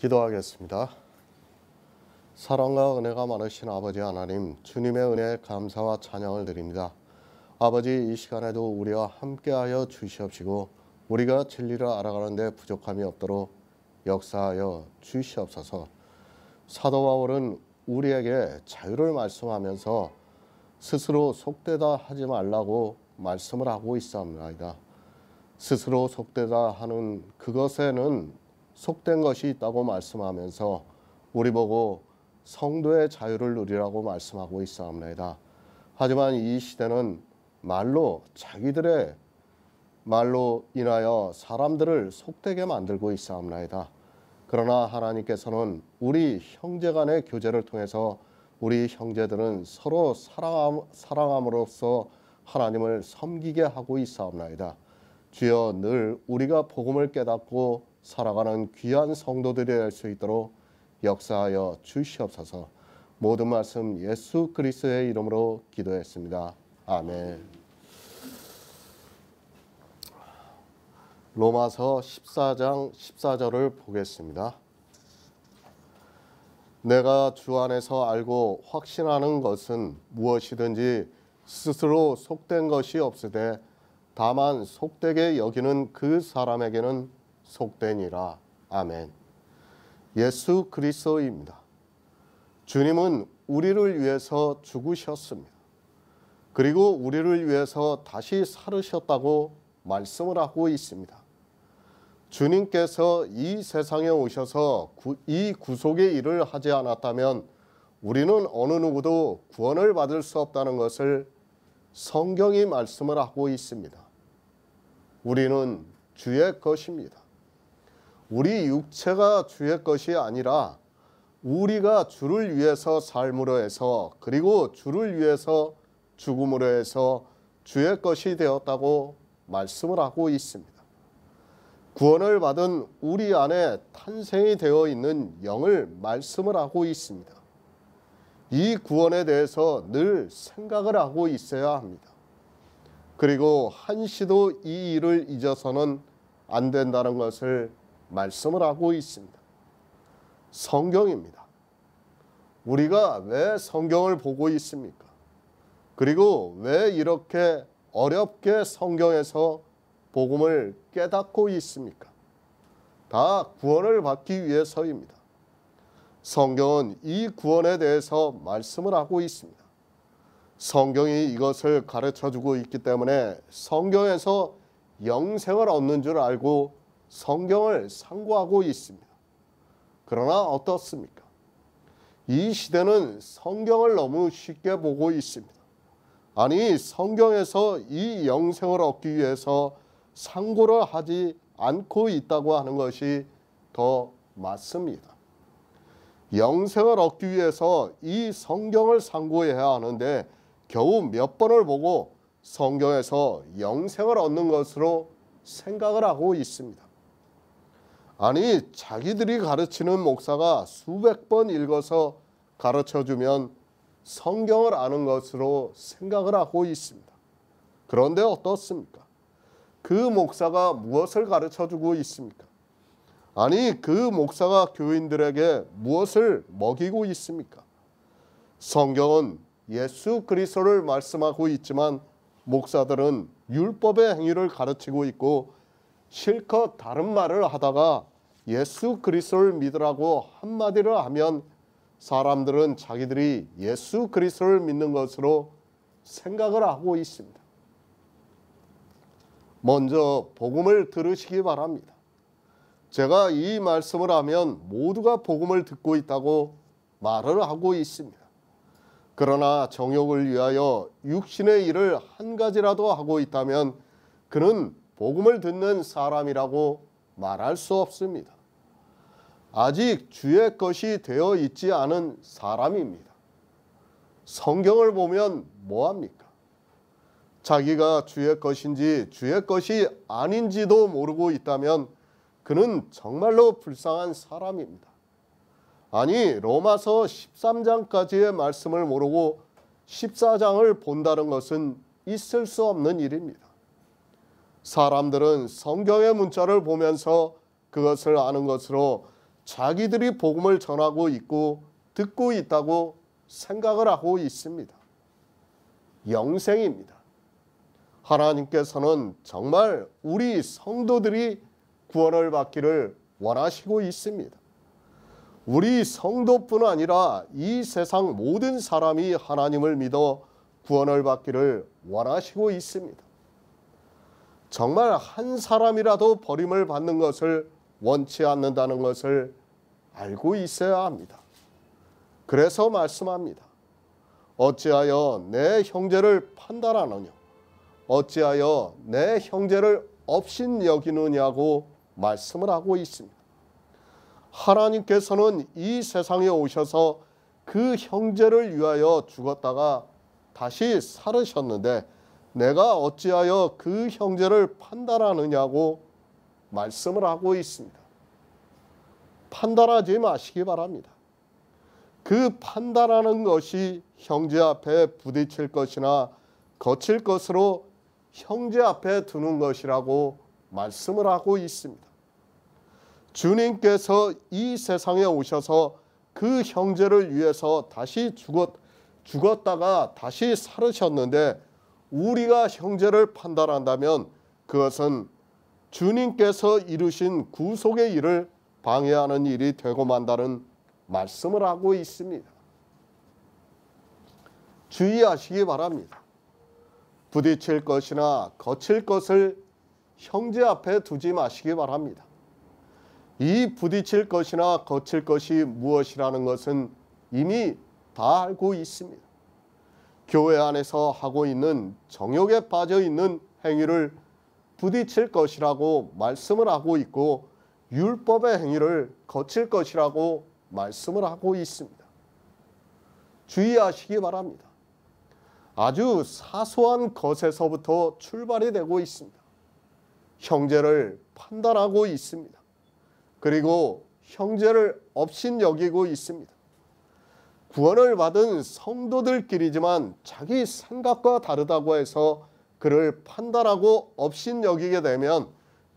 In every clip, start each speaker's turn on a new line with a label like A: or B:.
A: 기도하겠습니다. 사랑과 은혜가 많으신 아버지 하나님, 주님의 은혜에 감사와 찬양을 드립니다. 아버지, 이 시간에도 우리와 함께하여 주시옵시고 우리가 진리를 알아가는 데 부족함이 없도록 역사하여 주시옵소서. 사도 바울은 우리에게 자유를 말씀하면서 스스로 속되다 하지 말라고 말씀을 하고 있사옵나이다. 스스로 속되다 하는 그것에는 속된 것이 있다고 말씀하면서 우리 보고 성도의 자유를 누리라고 말씀하고 있사옵나이다. 하지만 이 시대는 말로, 자기들의 말로 인하여 사람들을 속되게 만들고 있사옵나이다. 그러나 하나님께서는 우리 형제 간의 교제를 통해서 우리 형제들은 서로 사랑함으로써 하나님을 섬기게 하고 있사옵나이다. 주여, 늘 우리가 복음을 깨닫고 살아가는 귀한 성도들이 될 수 있도록 역사하여 주시옵소서. 모든 말씀 예수 그리스도의 이름으로 기도했습니다. 아멘. 로마서 14장 14절을 보겠습니다. 내가 주 안에서 알고 확신하는 것은 무엇이든지 스스로 속된 것이 없으되 다만 속되게 여기는 그 사람에게는 속되니라. 아멘. 예수 그리스도입니다. 주님은 우리를 위해서 죽으셨습니다. 그리고 우리를 위해서 다시 살으셨다고 말씀을 하고 있습니다. 주님께서 이 세상에 오셔서 이 구속의 일을 하지 않았다면 우리는 어느 누구도 구원을 받을 수 없다는 것을 성경이 말씀을 하고 있습니다. 우리는 주의 것입니다. 우리 육체가 주의 것이 아니라 우리가 주를 위해서 삶으로 해서 그리고 주를 위해서 죽음으로 해서 주의 것이 되었다고 말씀을 하고 있습니다. 구원을 받은 우리 안에 탄생이 되어 있는 영을 말씀을 하고 있습니다. 이 구원에 대해서 늘 생각을 하고 있어야 합니다. 그리고 한시도 이 일을 잊어서는 안 된다는 것을 말씀을 하고 있습니다. 성경입니다. 우리가 왜 성경을 보고 있습니까? 그리고 왜 이렇게 어렵게 성경에서 복음을 깨닫고 있습니까? 다 구원을 받기 위해서입니다. 성경은 이 구원에 대해서 말씀을 하고 있습니다. 성경이 이것을 가르쳐주고 있기 때문에 성경에서 영생을 얻는 줄 알고 성경을 상고하고 있습니다. 그러나 어떻습니까? 이 시대는 성경을 너무 쉽게 보고 있습니다. 아니, 성경에서 이 영생을 얻기 위해서 상고를 하지 않고 있다고 하는 것이 더 맞습니다. 영생을 얻기 위해서 이 성경을 상고해야 하는데 겨우 몇 번을 보고 성경에서 영생을 얻는 것으로 생각을 하고 있습니다. 아니, 자기들이 가르치는 목사가 수백 번 읽어서 가르쳐주면 성경을 아는 것으로 생각을 하고 있습니다. 그런데 어떻습니까? 그 목사가 무엇을 가르쳐주고 있습니까? 아니, 그 목사가 교인들에게 무엇을 먹이고 있습니까? 성경은 예수 그리스도를 말씀하고 있지만 목사들은 율법의 행위를 가르치고 있고 실컷 다른 말을 하다가 예수 그리스도를 믿으라고 한마디를 하면 사람들은 자기들이 예수 그리스도를 믿는 것으로 생각을 하고 있습니다. 먼저 복음을 들으시기 바랍니다. 제가 이 말씀을 하면 모두가 복음을 듣고 있다고 말을 하고 있습니다. 그러나 정욕을 위하여 육신의 일을 한 가지라도 하고 있다면 그는 복음을 듣는 사람이라고 말할 수 없습니다. 아직 주의 것이 되어 있지 않은 사람입니다. 성경을 보면 뭐합니까? 자기가 주의 것인지 주의 것이 아닌지도 모르고 있다면 그는 정말로 불쌍한 사람입니다. 아니, 로마서 13장까지의 말씀을 모르고 14장을 본다는 것은 있을 수 없는 일입니다. 사람들은 성경의 문자를 보면서 그것을 아는 것으로 자기들이 복음을 전하고 있고 듣고 있다고 생각을 하고 있습니다. 영생입니다. 하나님께서는 정말 우리 성도들이 구원을 받기를 원하시고 있습니다. 우리 성도뿐 아니라 이 세상 모든 사람이 하나님을 믿어 구원을 받기를 원하시고 있습니다. 정말 한 사람이라도 버림을 받는 것을 원치 않는다는 것을 알고 있어야 합니다. 그래서 말씀합니다. 어찌하여 내 형제를 판단하느냐? 어찌하여 내 형제를 업신여기느냐고 말씀을 하고 있습니다. 하나님께서는 이 세상에 오셔서 그 형제를 위하여 죽었다가 다시 살으셨는데 내가 어찌하여 그 형제를 판단하느냐고 말씀을 하고 있습니다. 판단하지 마시기 바랍니다. 그 판단하는 것이 형제 앞에 부딪힐 것이나 거칠 것으로 형제 앞에 두는 것이라고 말씀을 하고 있습니다. 주님께서 이 세상에 오셔서 그 형제를 위해서 다시 죽었다가 다시 살으셨는데 우리가 형제를 판단한다면 그것은 주님께서 이루신 구속의 일을 방해하는 일이 되고 만다는 말씀을 하고 있습니다. 주의하시기 바랍니다. 부딪힐 것이나 거칠 것을 형제 앞에 두지 마시기 바랍니다. 이 부딪힐 것이나 거칠 것이 무엇이라는 것은 이미 다 알고 있습니다. 교회 안에서 하고 있는 정욕에 빠져 있는 행위를 부딪힐 것이라고 말씀을 하고 있고 율법의 행위를 거칠 것이라고 말씀을 하고 있습니다. 주의하시기 바랍니다. 아주 사소한 것에서부터 출발이 되고 있습니다. 형제를 판단하고 있습니다. 그리고 형제를 업신여기고 있습니다. 구원을 받은 성도들끼리지만 자기 생각과 다르다고 해서 그를 판단하고 업신여기게 되면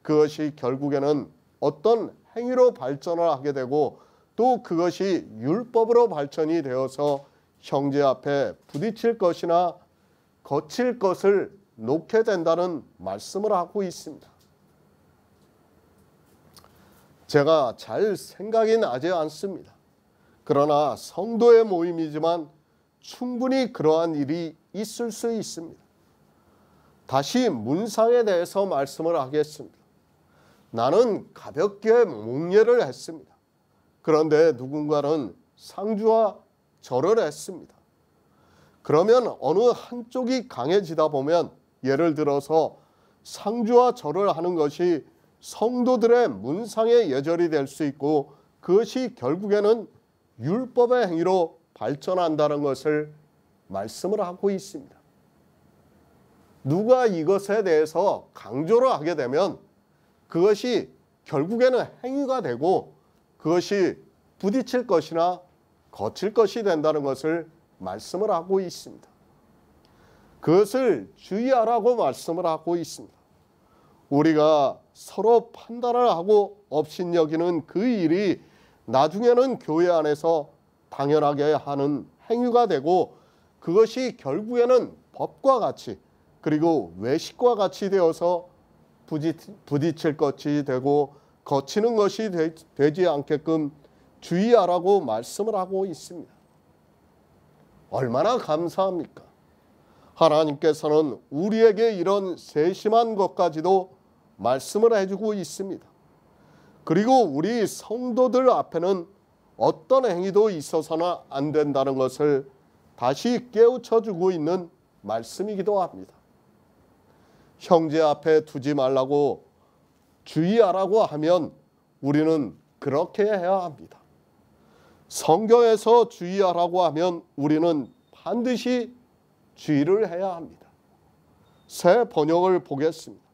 A: 그것이 결국에는 어떤 행위로 발전을 하게 되고 또 그것이 율법으로 발전이 되어서 형제 앞에 부딪힐 것이나 거칠 것을 놓게 된다는 말씀을 하고 있습니다. 제가 잘 생각이 나지 않습니다. 그러나 성도의 모임이지만 충분히 그러한 일이 있을 수 있습니다. 다시 문상에 대해서 말씀을 하겠습니다. 나는 가볍게 목례를 했습니다. 그런데 누군가는 상주와 절을 했습니다. 그러면 어느 한쪽이 강해지다 보면 예를 들어서 상주와 절을 하는 것이 성도들의 문상의 예절이 될 수 있고 그것이 결국에는 율법의 행위로 발전한다는 것을 말씀을 하고 있습니다. 누가 이것에 대해서 강조를 하게 되면 그것이 결국에는 행위가 되고 그것이 부딪힐 것이나 거칠 것이 된다는 것을 말씀을 하고 있습니다. 그것을 주의하라고 말씀을 하고 있습니다. 우리가 서로 판단을 하고 업신여기는 그 일이 나중에는 교회 안에서 당연하게 하는 행위가 되고 그것이 결국에는 법과 같이 그리고 외식과 같이 되어서 부딪힐 것이 되고 거치는 것이 되지 않게끔 주의하라고 말씀을 하고 있습니다. 얼마나 감사합니까? 하나님께서는 우리에게 이런 세심한 것까지도 말씀을 해주고 있습니다. 그리고 우리 성도들 앞에는 어떤 행위도 있어서는 안 된다는 것을 다시 깨우쳐주고 있는 말씀이기도 합니다. 형제 앞에 두지 말라고 주의하라고 하면 우리는 그렇게 해야 합니다. 성경에서 주의하라고 하면 우리는 반드시 주의를 해야 합니다. 새 번역을 보겠습니다.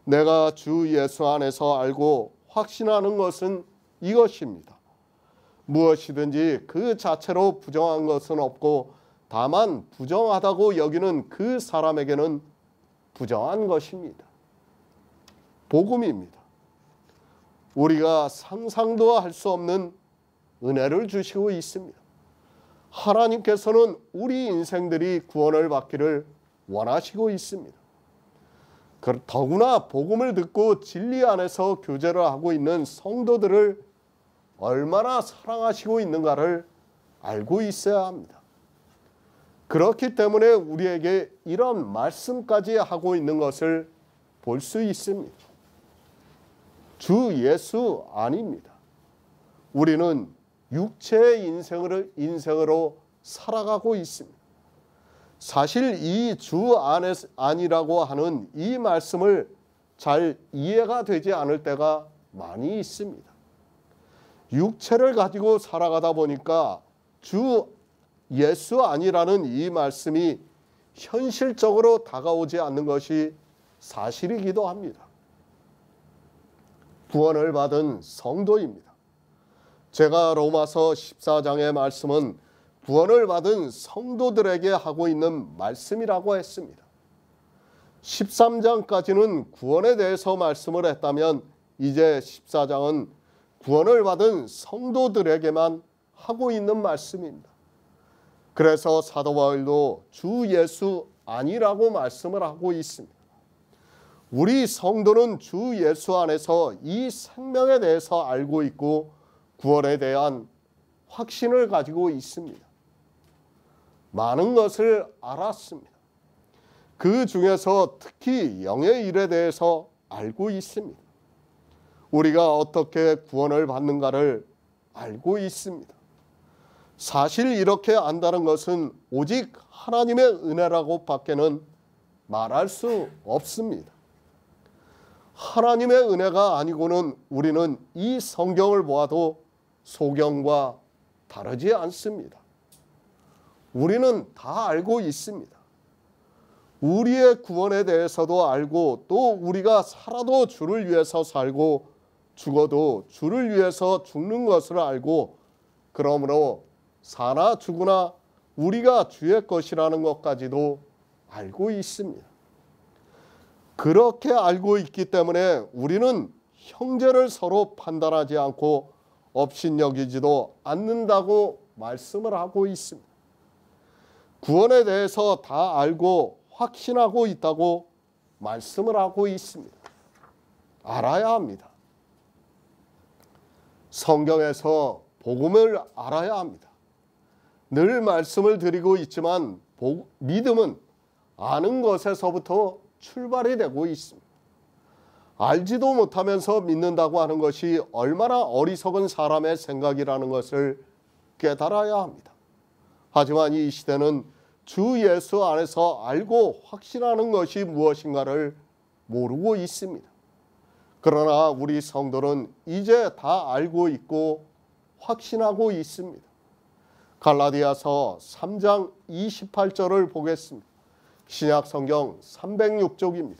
A: 내가 주 예수 안에서 알고 확신하는 것은 이것입니다. 무엇이든지 그 자체로 부정한 것은 없고 다만 부정하다고 여기는 그 사람에게는 부정한 것입니다. 복음입니다. 우리가 상상도 할 수 없는 은혜를 주시고 있습니다. 하나님께서는 우리 인생들이 구원을 받기를 원하시고 있습니다. 더구나 복음을 듣고 진리 안에서 교제를 하고 있는 성도들을 얼마나 사랑하시고 있는가를 알고 있어야 합니다. 그렇기 때문에 우리에게 이런 말씀까지 하고 있는 것을 볼 수 있습니다. 주 예수 아닙니다. 우리는 육체의 인생으로 살아가고 있습니다. 사실 이 주 아니라고 하는 이 말씀을 잘 이해가 되지 않을 때가 많이 있습니다. 육체를 가지고 살아가다 보니까 주 예수 아니라는 이 말씀이 현실적으로 다가오지 않는 것이 사실이기도 합니다. 구원을 받은 성도입니다. 제가 로마서 14장의 말씀은 구원을 받은 성도들에게 하고 있는 말씀이라고 했습니다. 13장까지는 구원에 대해서 말씀을 했다면 이제 14장은 구원을 받은 성도들에게만 하고 있는 말씀입니다. 그래서 사도 바울도 주 예수 아니라고 말씀을 하고 있습니다. 우리 성도는 주 예수 안에서 이 생명에 대해서 알고 있고 구원에 대한 확신을 가지고 있습니다. 많은 것을 알았습니다. 그 중에서 특히 영의 일에 대해서 알고 있습니다. 우리가 어떻게 구원을 받는가를 알고 있습니다. 사실 이렇게 안다는 것은 오직 하나님의 은혜라고 밖에는 말할 수 없습니다. 하나님의 은혜가 아니고는 우리는 이 성경을 보아도 소경과 다르지 않습니다. 우리는 다 알고 있습니다. 우리의 구원에 대해서도 알고 또 우리가 살아도 주를 위해서 살고 죽어도 주를 위해서 죽는 것을 알고 그러므로 사나 죽으나 우리가 주의 것이라는 것까지도 알고 있습니다. 그렇게 알고 있기 때문에 우리는 형제를 서로 판단하지 않고 업신여기지도 않는다고 말씀을 하고 있습니다. 구원에 대해서 다 알고 확신하고 있다고 말씀을 하고 있습니다. 알아야 합니다. 성경에서 복음을 알아야 합니다. 늘 말씀을 드리고 있지만 믿음은 아는 것에서부터 출발이 되고 있습니다. 알지도 못하면서 믿는다고 하는 것이 얼마나 어리석은 사람의 생각이라는 것을 깨달아야 합니다. 하지만 이 시대는 주 예수 안에서 알고 확신하는 것이 무엇인가를 모르고 있습니다. 그러나 우리 성도는 이제 다 알고 있고 확신하고 있습니다. 갈라디아서 3장 28절을 보겠습니다. 신약 성경 306쪽입니다.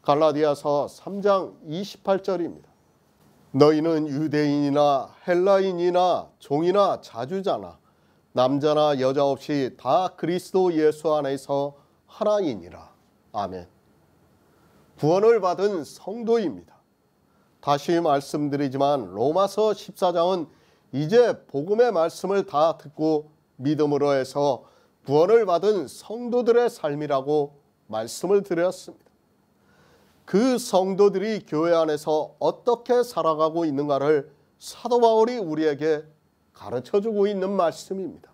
A: 갈라디아서 3장 28절입니다. 너희는 유대인이나 헬라인이나 종이나 자주자나 남자나 여자 없이 다 그리스도 예수 안에서 하나이니라. 아멘. 구원을 받은 성도입니다. 다시 말씀드리지만 로마서 14장은 이제 복음의 말씀을 다 듣고 믿음으로 해서 구원을 받은 성도들의 삶이라고 말씀을 드렸습니다. 그 성도들이 교회 안에서 어떻게 살아가고 있는가를 사도 바울이 우리에게 가르쳐주고 있는 말씀입니다.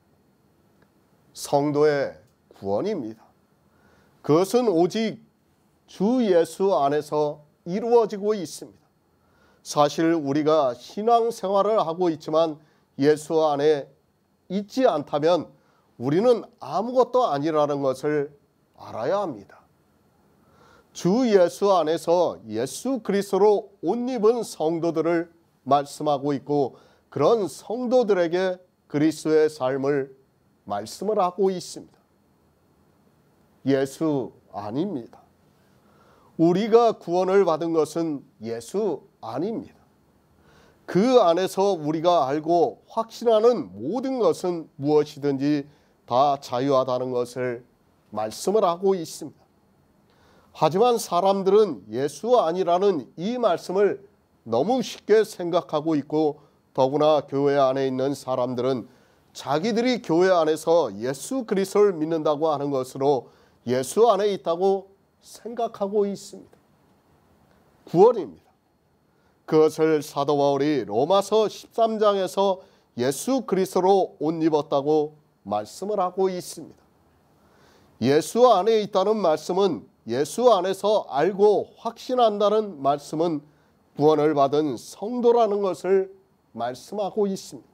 A: 성도의 구원입니다. 그것은 오직 주 예수 안에서 이루어지고 있습니다. 사실 우리가 신앙생활을 하고 있지만 예수 안에 있지 않다면 우리는 아무것도 아니라는 것을 알아야 합니다. 주 예수 안에서 예수 그리스도로 옷 입은 성도들을 말씀하고 있고 그런 성도들에게 그리스도의 삶을 말씀을 하고 있습니다. 예수 아닙니다. 우리가 구원을 받은 것은 예수 아닙니다. 그 안에서 우리가 알고 확신하는 모든 것은 무엇이든지 다 자유하다는 것을 말씀을 하고 있습니다. 하지만 사람들은 예수 아니라는 이 말씀을 너무 쉽게 생각하고 있고, 더구나 교회 안에 있는 사람들은 자기들이 교회 안에서 예수 그리스도를 믿는다고 하는 것으로 예수 안에 있다고 생각하고 있습니다. 구원입니다. 그것을 사도 바울이 로마서 13장에서 예수 그리스도로 옷 입었다고 말씀을 하고 있습니다. 예수 안에 있다는 말씀은, 예수 안에서 알고 확신한다는 말씀은 구원을 받은 성도라는 것을 말씀하고 있습니다.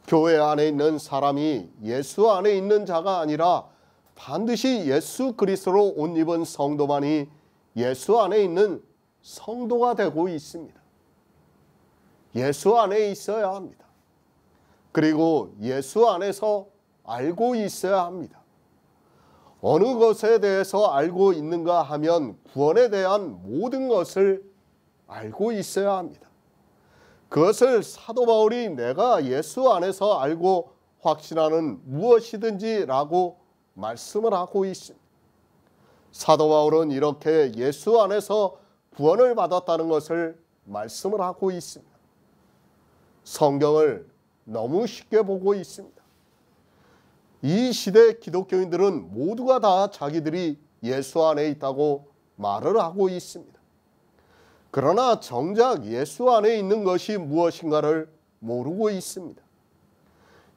A: 교회 안에 있는 사람이 예수 안에 있는 자가 아니라 반드시 예수 그리스도로 옷 입은 성도만이 예수 안에 있는 성도가 되고 있습니다. 예수 안에 있어야 합니다. 그리고 예수 안에서 알고 있어야 합니다. 어느 것에 대해서 알고 있는가 하면 구원에 대한 모든 것을 알고 있어야 합니다. 그것을 사도 바울이 내가 예수 안에서 알고 확신하는 무엇이든지라고 말씀을 하고 있습니다. 사도 바울은 이렇게 예수 안에서 구원을 받았다는 것을 말씀을 하고 있습니다. 성경을 너무 쉽게 보고 있습니다. 이 시대 기독교인들은 모두가 다 자기들이 예수 안에 있다고 말을 하고 있습니다. 그러나 정작 예수 안에 있는 것이 무엇인가를 모르고 있습니다.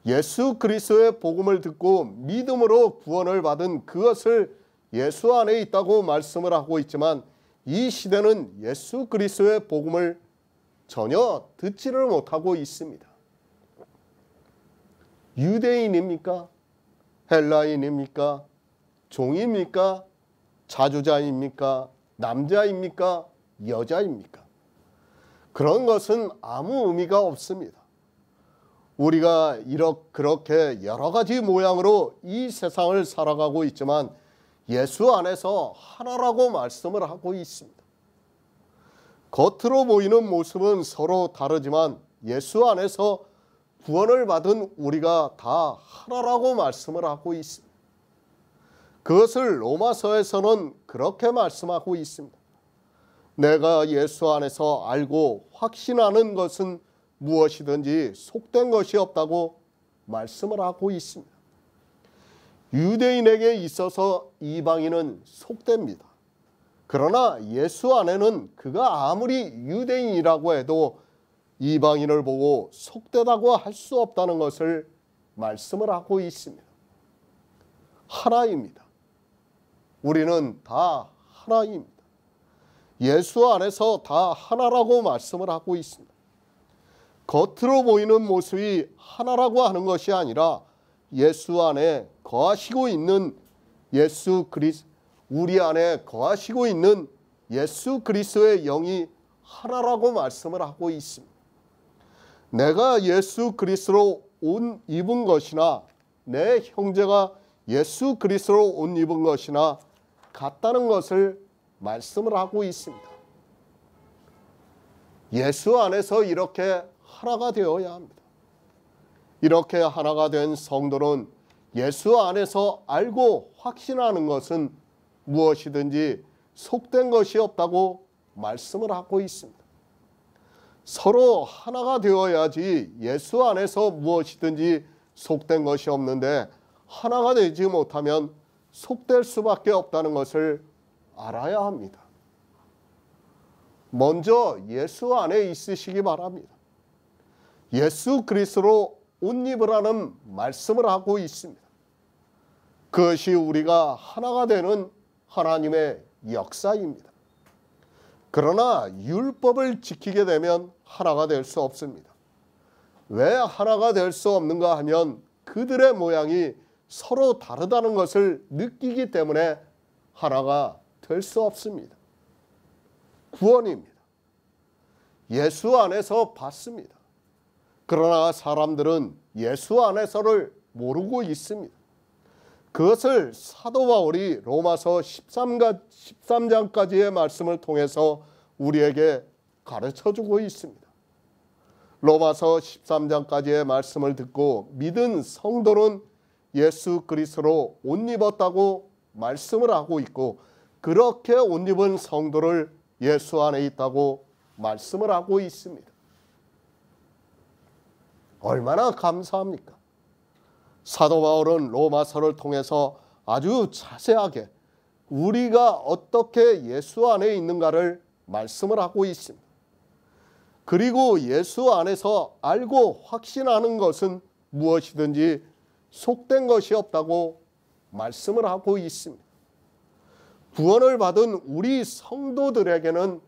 A: 예수 그리스도의 복음을 듣고 믿음으로 구원을 받은 그것을 예수 안에 있다고 말씀을 하고 있지만, 이 시대는 예수 그리스도의 복음을 전혀 듣지를 못하고 있습니다. 유대인입니까? 헬라인입니까? 종입니까? 자주자입니까? 남자입니까? 여자입니까? 그런 것은 아무 의미가 없습니다. 우리가 그렇게 여러 가지 모양으로 이 세상을 살아가고 있지만 예수 안에서 하나라고 말씀을 하고 있습니다. 겉으로 보이는 모습은 서로 다르지만 예수 안에서 구원을 받은 우리가 다 하나라고 말씀을 하고 있습니다. 그것을 로마서에서는 그렇게 말씀하고 있습니다. 내가 예수 안에서 알고 확신하는 것은 무엇이든지 속된 것이 없다고 말씀을 하고 있습니다. 유대인에게 있어서 이방인은 속됩니다. 그러나 예수 안에는 그가 아무리 유대인이라고 해도 이방인을 보고 속되다고 할 수 없다는 것을 말씀을 하고 있습니다. 하나입니다. 우리는 다 하나입니다. 예수 안에서 다 하나라고 말씀을 하고 있습니다. 겉으로 보이는 모습이 하나라고 하는 것이 아니라 예수 안에 거하시고 있는 우리 안에 거하시고 있는 예수 그리스도의 영이 하나라고 말씀을 하고 있습니다. 내가 예수 그리스도로 옷 입은 것이나 내 형제가 예수 그리스도로 옷 입은 것이나 같다는 것을 말씀을 하고 있습니다. 예수 안에서 이렇게 하나가 되어야 합니다. 이렇게 하나가 된 성도는 예수 안에서 알고 확신하는 것은 무엇이든지 속된 것이 없다고 말씀을 하고 있습니다. 서로 하나가 되어야지 예수 안에서 무엇이든지 속된 것이 없는데, 하나가 되지 못하면 속될 수밖에 없다는 것을 알아야 합니다. 먼저 예수 안에 있으시기 바랍니다. 예수 그리스도로 옷 입으라는 말씀을 하고 있습니다. 그것이 우리가 하나가 되는 하나님의 역사입니다. 그러나 율법을 지키게 되면 하나가 될 수 없습니다. 왜 하나가 될 수 없는가 하면 그들의 모양이 서로 다르다는 것을 느끼기 때문에 하나가 될 수 없습니다. 구원입니다. 예수 안에서 받습니다. 그러나 사람들은 예수 안에서를 모르고 있습니다. 그것을 사도 바울이 로마서 13장까지의 말씀을 통해서 우리에게 가르쳐주고 있습니다. 로마서 13장까지의 말씀을 듣고 믿은 성도는 예수 그리스도로 옷 입었다고 말씀을 하고 있고, 그렇게 옷 입은 성도를 예수 안에 있다고 말씀을 하고 있습니다. 얼마나 감사합니까? 사도 바울은 로마서를 통해서 아주 자세하게 우리가 어떻게 예수 안에 있는가를 말씀을 하고 있습니다. 그리고 예수 안에서 알고 확신하는 것은 무엇이든지 속된 것이 없다고 말씀을 하고 있습니다. 구원을 받은 우리 성도들에게는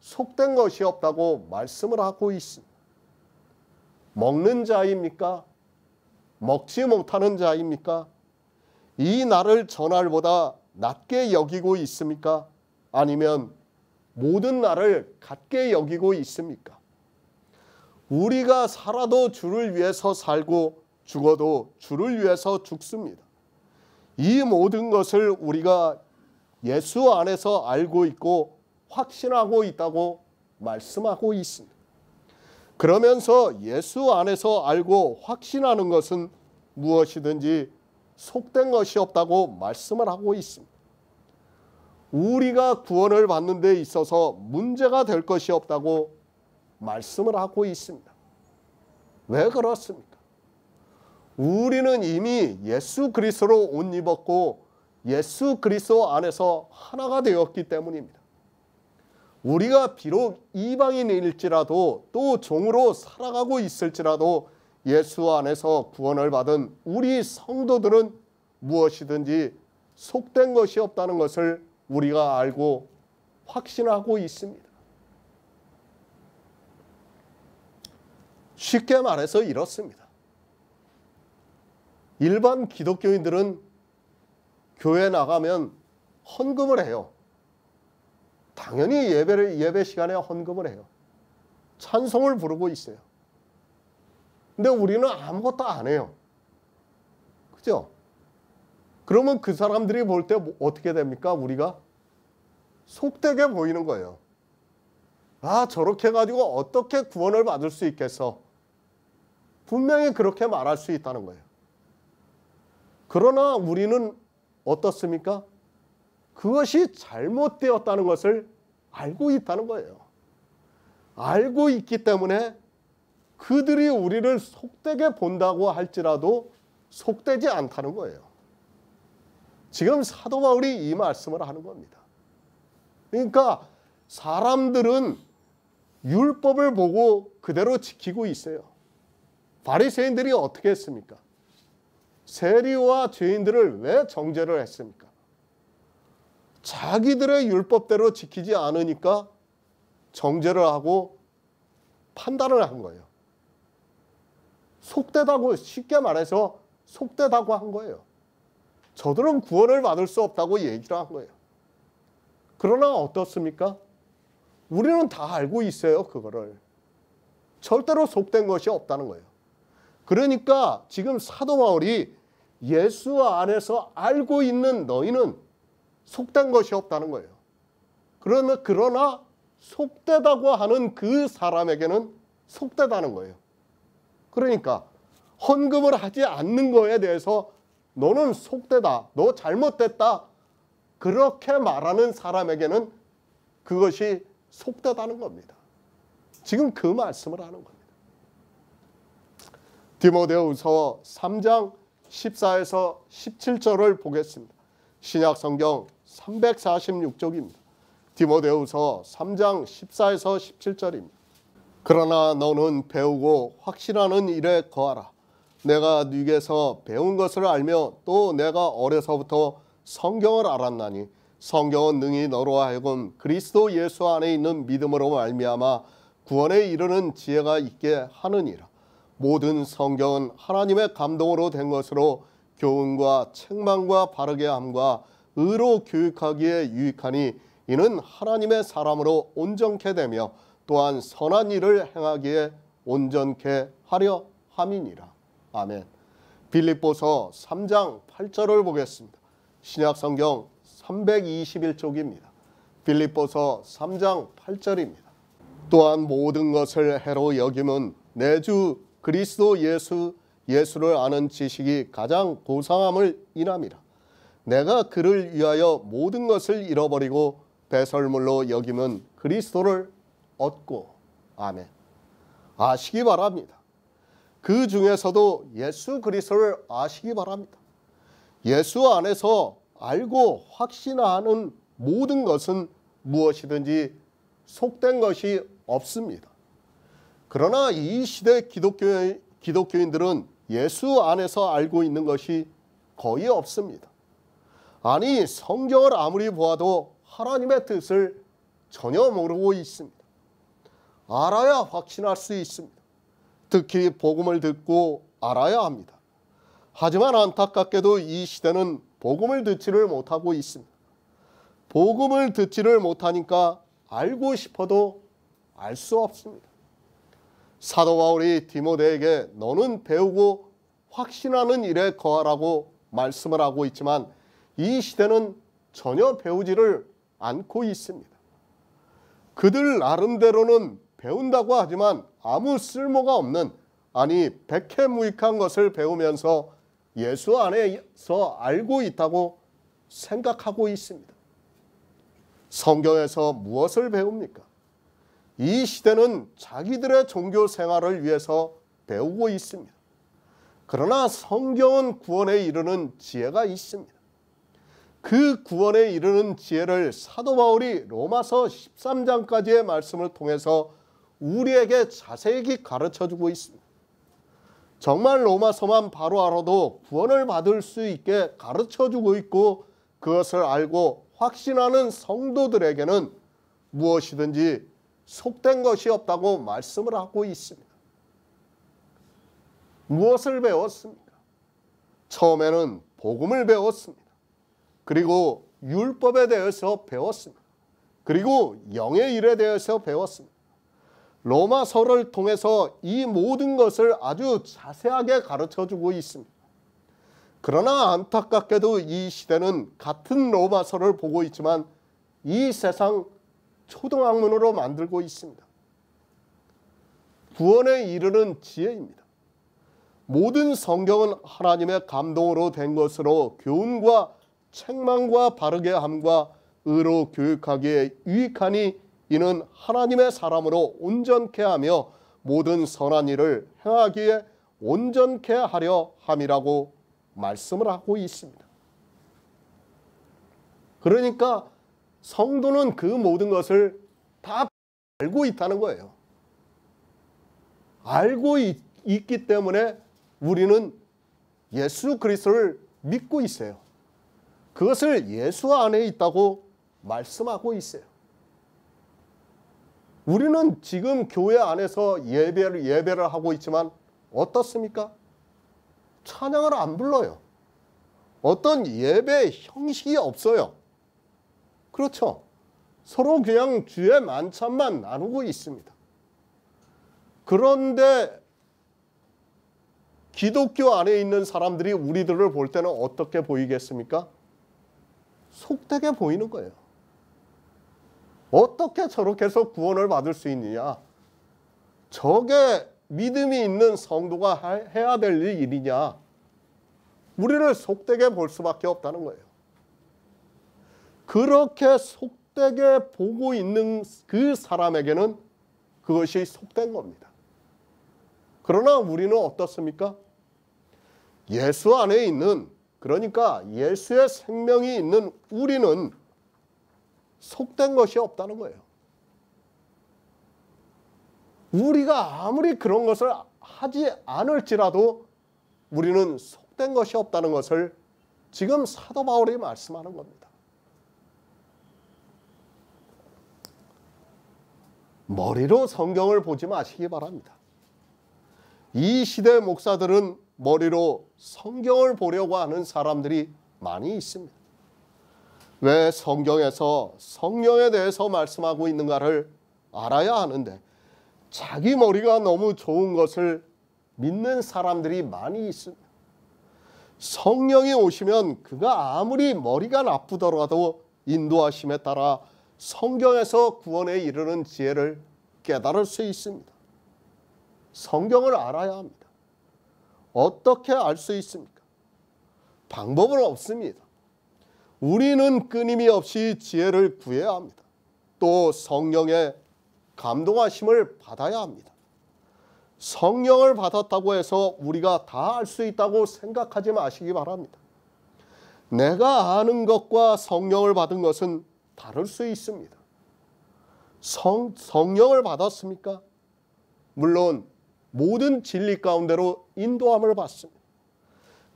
A: 속된 것이 없다고 말씀을 하고 있습니다. 먹는 자입니까? 먹지 못하는 자입니까? 이 날을 저날보다 낮게 여기고 있습니까? 아니면 모든 날을 같게 여기고 있습니까? 우리가 살아도 주를 위해서 살고 죽어도 주를 위해서 죽습니다. 이 모든 것을 우리가 예수 안에서 알고 있고 확신하고 있다고 말씀하고 있습니다. 그러면서 예수 안에서 알고 확신하는 것은 무엇이든지 속된 것이 없다고 말씀을 하고 있습니다. 우리가 구원을 받는 데 있어서 문제가 될 것이 없다고 말씀을 하고 있습니다. 왜 그렇습니까? 우리는 이미 예수 그리스도로 옷 입었고 예수 그리스도 안에서 하나가 되었기 때문입니다. 우리가 비록 이방인일지라도 또 종으로 살아가고 있을지라도 예수 안에서 구원을 받은 우리 성도들은 무엇이든지 속된 것이 없다는 것을 우리가 알고 확신하고 있습니다. 쉽게 말해서 이렇습니다. 일반 기독교인들은 교회 나가면 헌금을 해요. 당연히 예배 시간에 헌금을 해요. 찬송을 부르고 있어요. 근데 우리는 아무것도 안 해요. 그죠? 그러면 그 사람들이 볼 때 어떻게 됩니까? 우리가 속되게 보이는 거예요. 아, 저렇게 해가지고 어떻게 구원을 받을 수 있겠어? 분명히 그렇게 말할 수 있다는 거예요. 그러나 우리는 어떻습니까? 그것이 잘못되었다는 것을 알고 있다는 거예요. 알고 있기 때문에 그들이 우리를 속되게 본다고 할지라도 속되지 않다는 거예요. 지금 사도 바울이 이 말씀을 하는 겁니다. 그러니까 사람들은 율법을 보고 그대로 지키고 있어요. 바리새인들이 어떻게 했습니까? 세리와 죄인들을 왜 정죄를 했습니까? 자기들의 율법대로 지키지 않으니까 정죄를 하고 판단을 한 거예요. 속되다고, 쉽게 말해서 속되다고 한 거예요. 저들은 구원을 받을 수 없다고 얘기를 한 거예요. 그러나 어떻습니까? 우리는 다 알고 있어요, 그거를. 절대로 속된 것이 없다는 거예요. 그러니까 지금 사도 바울이 예수 안에서 알고 있는 너희는 속된 것이 없다는 거예요. 그러나 속되다고 하는 그 사람에게는 속되다는 거예요. 그러니까 헌금을 하지 않는 거에 대해서 너는 속되다, 너 잘못됐다, 그렇게 말하는 사람에게는 그것이 속되다는 겁니다. 지금 그 말씀을 하는 겁니다. 디모데후서 3장 14에서 17절을 보겠습니다. 신약 성경 346쪽입니다. 디모데후서 3장 14에서 17절입니다. 그러나 너는 배우고 확신하는 일에 거하라. 내가 네게서 배운 것을 알며 또 내가 어려서부터 성경을 알았나니 성경은 능히 너로 하여금 그리스도 예수 안에 있는 믿음으로 말미암아 구원에 이르는 지혜가 있게 하느니라. 모든 성경은 하나님의 감동으로 된 것으로 교훈과 책망과 바르게 함과 의로 교육하기에 유익하니 이는 하나님의 사람으로 온전케 되며 또한 선한 일을 행하기에 온전케 하려 함이니라. 아멘. 빌립보서 3장 8절을 보겠습니다. 신약성경 321쪽입니다. 빌립보서 3장 8절입니다. 또한 모든 것을 해로 여김은 내 주 그리스도 예수를 아는 지식이 가장 고상함을 인함이라. 내가 그를 위하여 모든 것을 잃어버리고 배설물로 여김은 그리스도를 얻고, 아멘. 아시기 바랍니다. 그 중에서도 예수 그리스도를 아시기 바랍니다. 예수 안에서 알고 확신하는 모든 것은 무엇이든지 속된 것이 없습니다. 그러나 이 시대 기독교인들은 예수 안에서 알고 있는 것이 거의 없습니다. 아니, 성경을 아무리 보아도 하나님의 뜻을 전혀 모르고 있습니다. 알아야 확신할 수 있습니다. 특히 복음을 듣고 알아야 합니다. 하지만 안타깝게도 이 시대는 복음을 듣지를 못하고 있습니다. 복음을 듣지를 못하니까 알고 싶어도 알 수 없습니다. 사도 바울이 디모데에게 너는 배우고 확신하는 일에 거하라고 말씀을 하고 있지만 이 시대는 전혀 배우지를 않고 있습니다. 그들 나름대로는 배운다고 하지만 아무 쓸모가 없는, 아니 백해무익한 것을 배우면서 예수 안에서 알고 있다고 생각하고 있습니다. 성경에서 무엇을 배웁니까? 이 시대는 자기들의 종교 생활을 위해서 배우고 있습니다. 그러나 성경은 구원에 이르는 지혜가 있습니다. 그 구원에 이르는 지혜를 사도 바울이 로마서 13장까지의 말씀을 통해서 우리에게 자세히 가르쳐주고 있습니다. 정말 로마서만 바로 알아도 구원을 받을 수 있게 가르쳐주고 있고 그것을 알고 확신하는 성도들에게는 무엇이든지 속된 것이 없다고 말씀을 하고 있습니다. 무엇을 배웠습니까? 처음에는 복음을 배웠습니다. 그리고 율법에 대해서 배웠습니다. 그리고 영의 일에 대해서 배웠습니다. 로마서를 통해서 이 모든 것을 아주 자세하게 가르쳐주고 있습니다. 그러나 안타깝게도 이 시대는 같은 로마서를 보고 있지만 이 세상 초등학문으로 만들고 있습니다. 구원에 이르는 지혜입니다. 모든 성경은 하나님의 감동으로 된 것으로 교훈과 책망과 바르게 함과 의로 교육하기에 유익하니 이는 하나님의 사람으로 온전케 하며 모든 선한 일을 행하기에 온전케 하려 함이라고 말씀을 하고 있습니다. 그러니까 성도는 그 모든 것을 다 알고 있다는 거예요. 알고 있기 때문에 우리는 예수 그리스도를 믿고 있어요. 그것을 예수 안에 있다고 말씀하고 있어요. 우리는 지금 교회 안에서 예배를 하고 있지만 어떻습니까? 찬양을 안 불러요. 어떤 예배 형식이 없어요. 그렇죠? 서로 그냥 주의 만찬만 나누고 있습니다. 그런데 기독교 안에 있는 사람들이 우리들을 볼 때는 어떻게 보이겠습니까? 속되게 보이는 거예요. 어떻게 저렇게 해서 구원을 받을 수 있느냐? 저게 믿음이 있는 성도가 해야 될 일이냐? 우리를 속되게 볼 수밖에 없다는 거예요. 그렇게 속되게 보고 있는 그 사람에게는 그것이 속된 겁니다. 그러나 우리는 어떻습니까? 예수 안에 있는, 그러니까 예수의 생명이 있는 우리는 속된 것이 없다는 거예요. 우리가 아무리 그런 것을 하지 않을지라도 우리는 속된 것이 없다는 것을 지금 사도 바울이 말씀하는 겁니다. 머리로 성경을 보지 마시기 바랍니다. 이 시대 목사들은 머리로 성경을 보려고 하는 사람들이 많이 있습니다. 왜 성경에서 성령에 대해서 말씀하고 있는가를 알아야 하는데 자기 머리가 너무 좋은 것을 믿는 사람들이 많이 있습니다. 성령이 오시면 그가 아무리 머리가 나쁘더라도 인도하심에 따라 성경에서 구원에 이르는 지혜를 깨달을 수 있습니다. 성경을 알아야 합니다. 어떻게 알 수 있습니까? 방법은 없습니다. 우리는 끊임이 없이 지혜를 구해야 합니다. 또 성령의 감동하심을 받아야 합니다. 성령을 받았다고 해서 우리가 다 알 수 있다고 생각하지 마시기 바랍니다. 내가 아는 것과 성령을 받은 것은 다를 수 있습니다. 성령을 받았습니까? 물론 모든 진리 가운데로 인도함을 받습니다.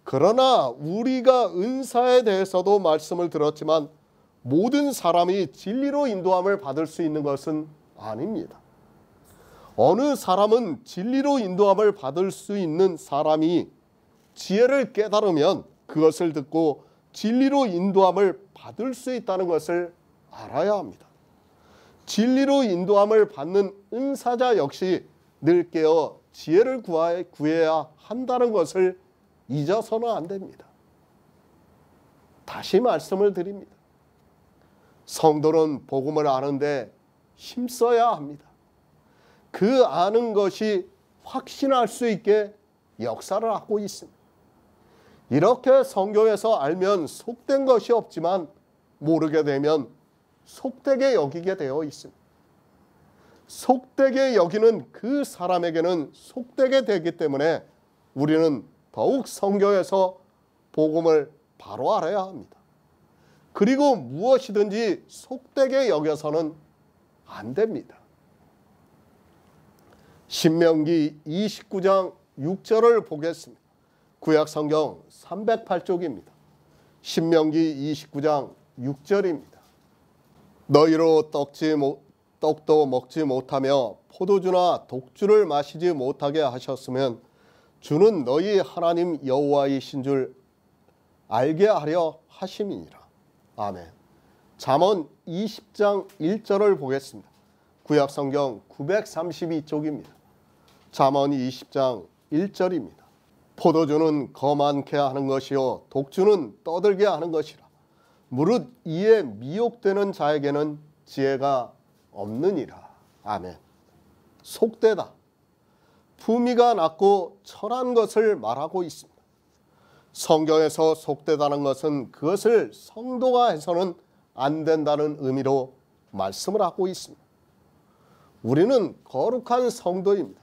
A: 그러나 우리가 은사에 대해서도 말씀을 들었지만 모든 사람이 진리로 인도함을 받을 수 있는 것은 아닙니다. 어느 사람은 진리로 인도함을 받을 수 있는 사람이 지혜를 깨달으면 그것을 듣고 진리로 인도함을 받을 수 있다는 것을 알아야 합니다. 진리로 인도함을 받는 은사자 역시 늘 깨어 지혜를 구해야 한다는 것을 잊어서는 안 됩니다. 다시 말씀을 드립니다. 성도는 복음을 아는데 힘써야 합니다. 그 아는 것이 확신할 수 있게 역사를 하고 있습니다. 이렇게 성경에서 알면 속된 것이 없지만 모르게 되면 속되게 여기게 되어 있습니다. 속되게 여기는 그 사람에게는 속되게 되기 때문에 우리는 더욱 성경에서 복음을 바로 알아야 합니다. 그리고 무엇이든지 속되게 여겨서는 안 됩니다. 신명기 29장 6절을 보겠습니다. 구약성경 308쪽입니다. 신명기 29장 6절입니다. 너희로 떡도 먹지 못하며 포도주나 독주를 마시지 못하게 하셨으면 주는 너희 하나님 여호와이신 줄 알게 하려 하심이니라. 아멘. 잠언 20장 1절을 보겠습니다. 구약성경 932쪽입니다. 잠언 20장 1절입니다. 포도주는 거만케 하는 것이요 독주는 떠들게 하는 것이라. 무릇 이에 미혹되는 자에게는 지혜가 없느니라. 아멘. 속되다. 품위가 낮고 철한 것을 말하고 있습니다. 성경에서 속되다는 것은 그것을 성도가 해서는 안 된다는 의미로 말씀을 하고 있습니다. 우리는 거룩한 성도입니다.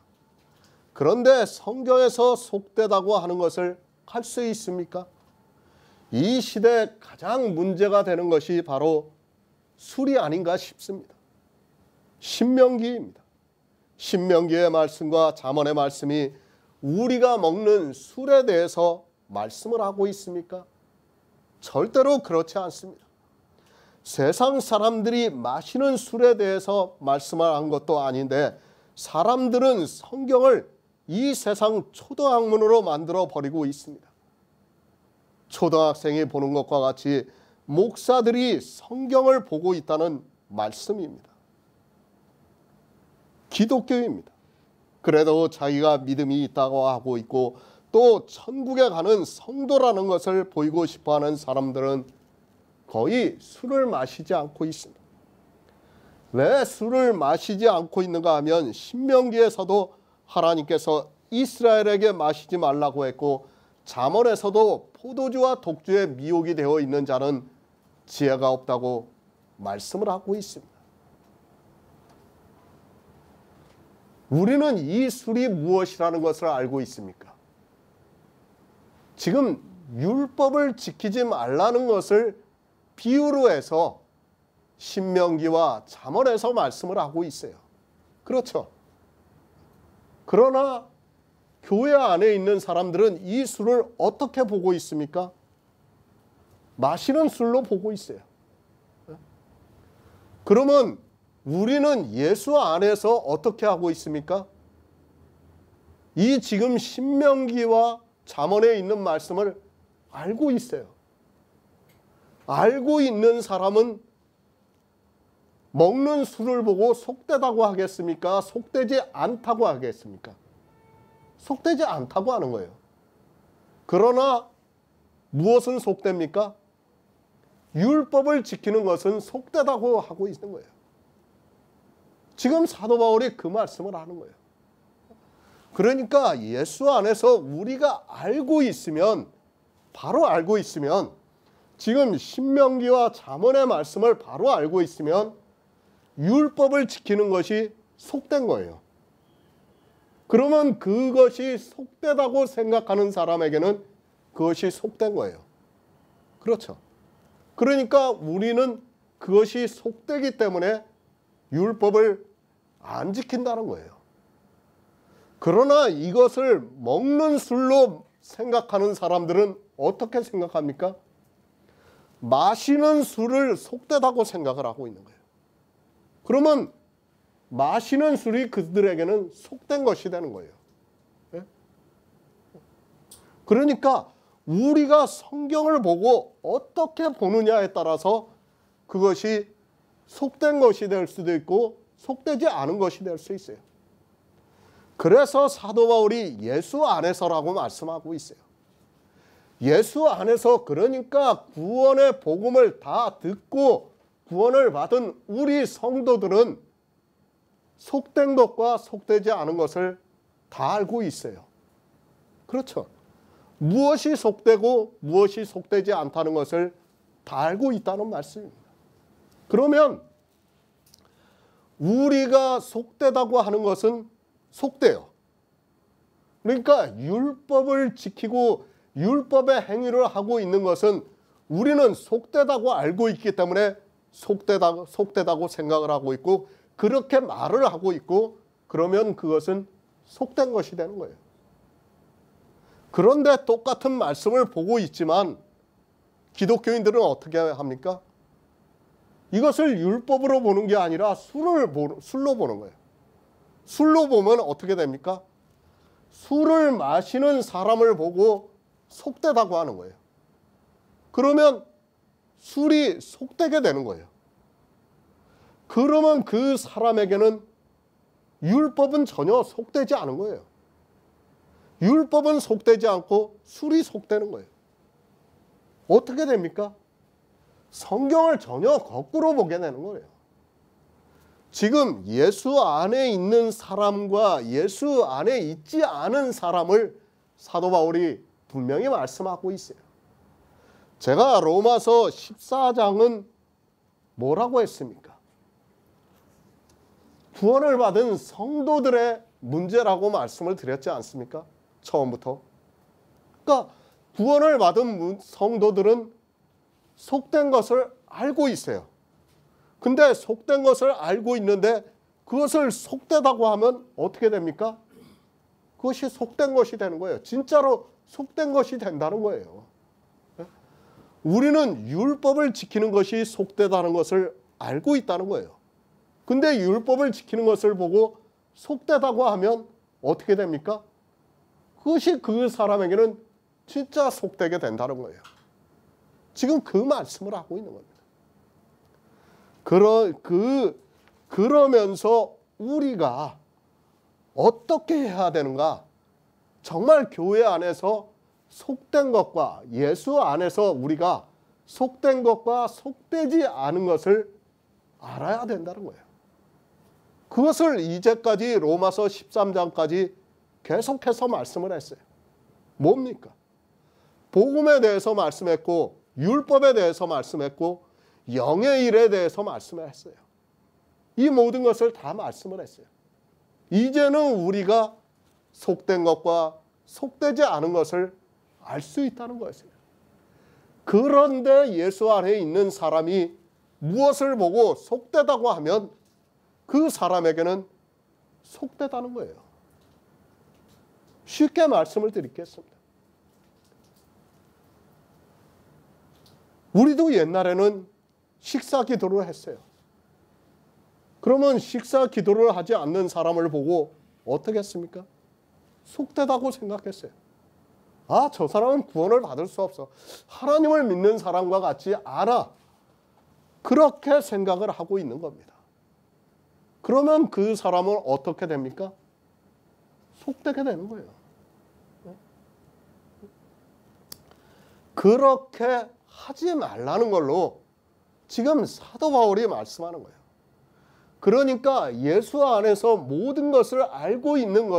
A: 그런데 성경에서 속되다고 하는 것을 할 수 있습니까? 이 시대에 가장 문제가 되는 것이 바로 술이 아닌가 싶습니다. 신명기입니다. 신명기의 말씀과 잠언의 말씀이 우리가 먹는 술에 대해서 말씀을 하고 있습니까? 절대로 그렇지 않습니다. 세상 사람들이 마시는 술에 대해서 말씀을 한 것도 아닌데 사람들은 성경을 이 세상 초등학문으로 만들어 버리고 있습니다. 초등학생이 보는 것과 같이 목사들이 성경을 보고 있다는 말씀입니다. 기독교입니다. 그래도 자기가 믿음이 있다고 하고 있고 또 천국에 가는 성도라는 것을 보이고 싶어하는 사람들은 거의 술을 마시지 않고 있습니다. 왜 술을 마시지 않고 있는가 하면 신명기에서도 하나님께서 이스라엘에게 마시지 말라고 했고 잠언에서도 포도주와 독주에 미혹이 되어 있는 자는 지혜가 없다고 말씀을 하고 있습니다. 우리는 이 술이 무엇이라는 것을 알고 있습니까? 지금 율법을 지키지 말라는 것을 비유로 해서 신명기와 잠언에서 말씀을 하고 있어요. 그렇죠? 그러나 교회 안에 있는 사람들은 이 술을 어떻게 보고 있습니까? 마시는 술로 보고 있어요. 그러면 우리는 예수 안에서 어떻게 하고 있습니까? 이 지금 신명기와 잠언에 있는 말씀을 알고 있어요. 알고 있는 사람은 먹는 술을 보고 속되다고 하겠습니까? 속되지 않다고 하겠습니까? 속되지 않다고 하는 거예요. 그러나 무엇은 속됩니까? 율법을 지키는 것은 속되다고 하고 있는 거예요. 지금 사도 바울이 그 말씀을 하는 거예요. 그러니까 예수 안에서 우리가 알고 있으면, 바로 알고 있으면, 지금 신명기와 잠언의 말씀을 바로 알고 있으면 율법을 지키는 것이 속된 거예요. 그러면 그것이 속되다고 생각하는 사람에게는 그것이 속된 거예요. 그렇죠. 그러니까 우리는 그것이 속되기 때문에 율법을 안 지킨다는 거예요. 그러나 이것을 먹는 술로 생각하는 사람들은 어떻게 생각합니까? 마시는 술을 속되다고 생각을 하고 있는 거예요. 그러면 마시는 술이 그들에게는 속된 것이 되는 거예요. 예? 그러니까 우리가 성경을 보고 어떻게 보느냐에 따라서 그것이 속된 것이 될 수도 있고 속되지 않은 것이 될 수 있어요. 그래서 사도 바울이 예수 안에서라고 말씀하고 있어요. 예수 안에서, 그러니까 구원의 복음을 다 듣고 구원을 받은 우리 성도들은 속된 것과 속되지 않은 것을 다 알고 있어요. 그렇죠. 무엇이 속되고 무엇이 속되지 않다는 것을 다 알고 있다는 말씀입니다. 그러면 우리가 속되다고 하는 것은 속돼요. 그러니까 율법을 지키고 율법의 행위를 하고 있는 것은 우리는 속되다고 알고 있기 때문에 속되다고 생각을 하고 있고 그렇게 말을 하고 있고, 그러면 그것은 속된 것이 되는 거예요. 그런데 똑같은 말씀을 보고 있지만 기독교인들은 어떻게 합니까? 이것을 율법으로 보는 게 아니라 술로 보는 거예요. 술로 보면 어떻게 됩니까? 술을 마시는 사람을 보고 속되다고 하는 거예요. 그러면 술이 속되게 되는 거예요. 그러면 그 사람에게는 율법은 전혀 속되지 않은 거예요. 율법은 속되지 않고 술이 속되는 거예요. 어떻게 됩니까? 성경을 전혀 거꾸로 보게 되는 거예요. 지금 예수 안에 있는 사람과 예수 안에 있지 않은 사람을 사도 바울이 분명히 말씀하고 있어요. 제가 로마서 14장은 뭐라고 했습니까? 구원을 받은 성도들의 문제라고 말씀을 드렸지 않습니까? 처음부터. 그러니까 구원을 받은 성도들은 속된 것을 알고 있어요. 근데 속된 것을 알고 있는데 그것을 속되다고 하면 어떻게 됩니까? 그것이 속된 것이 되는 거예요. 진짜로 속된 것이 된다는 거예요. 우리는 율법을 지키는 것이 속되다는 것을 알고 있다는 거예요. 근데 율법을 지키는 것을 보고 속되다고 하면 어떻게 됩니까? 그것이 그 사람에게는 진짜 속되게 된다는 거예요. 지금 그 말씀을 하고 있는 겁니다. 그러면서 우리가 어떻게 해야 되는가? 정말 교회 안에서 속된 것과 예수 안에서 우리가 속된 것과 속되지 않은 것을 알아야 된다는 거예요. 그것을 이제까지 로마서 13장까지 계속해서 말씀을 했어요. 뭡니까? 복음에 대해서 말씀했고 율법에 대해서 말씀했고 영의 일에 대해서 말씀을 했어요. 이 모든 것을 다 말씀을 했어요. 이제는 우리가 속된 것과 속되지 않은 것을 알 수 있다는 것이에요. 그런데 예수 안에 있는 사람이 무엇을 보고 속되다고 하면 그 사람에게는 속되다는 거예요. 쉽게 말씀을 드리겠습니다. 우리도 옛날에는 식사 기도를 했어요. 그러면 식사 기도를 하지 않는 사람을 보고 어떻게 했습니까? 속되다고 생각했어요. 아, 저 사람은 구원을 받을 수 없어. 하나님을 믿는 사람과 같지 않아. 그렇게 생각을 하고 있는 겁니다. 그러면 그 사람은 어떻게 됩니까? 속되게 되는 거예요. 그렇게 하지 말라는 걸로 지금 사도 바울이 말씀하는 거예요. 그러니까 예수 안에서 모든 것을 알고 있는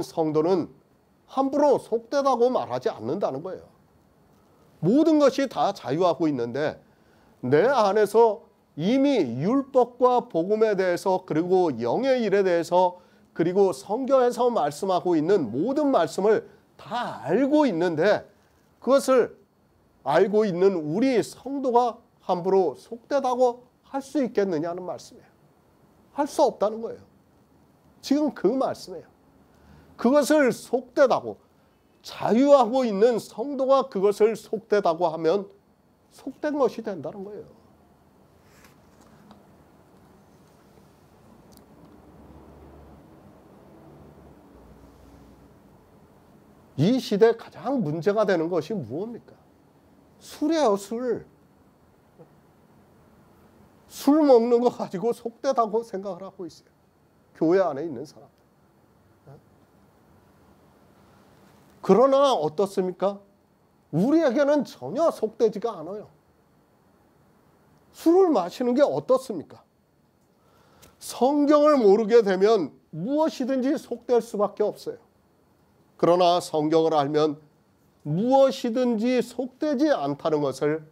A: 성도는 함부로 속되다고 말하지 않는다는 거예요. 모든 것이 다 자유하고 있는데 내 안에서 이미 율법과 복음에 대해서 그리고 영의 일에 대해서 그리고 성경에서 말씀하고 있는 모든 말씀을 다 알고 있는데 그것을 알고 있는 우리 성도가 함부로 속되다고 할 수 있겠느냐는 말씀이에요. 할 수 없다는 거예요. 지금 그 말씀이에요. 그것을 속되다고 자유하고 있는 성도가 그것을 속되다고 하면 속된 것이 된다는 거예요. 이 시대에 가장 문제가 되는 것이 무엇입니까? 술이에요, 술. 술 먹는 거 가지고 속되다고 생각을 하고 있어요. 교회 안에 있는 사람. 그러나 어떻습니까? 우리에게는 전혀 속되지가 않아요. 술을 마시는 게 어떻습니까? 성경을 모르게 되면 무엇이든지 속될 수밖에 없어요. 그러나 성경을 알면 무엇이든지 속되지 않다는 것을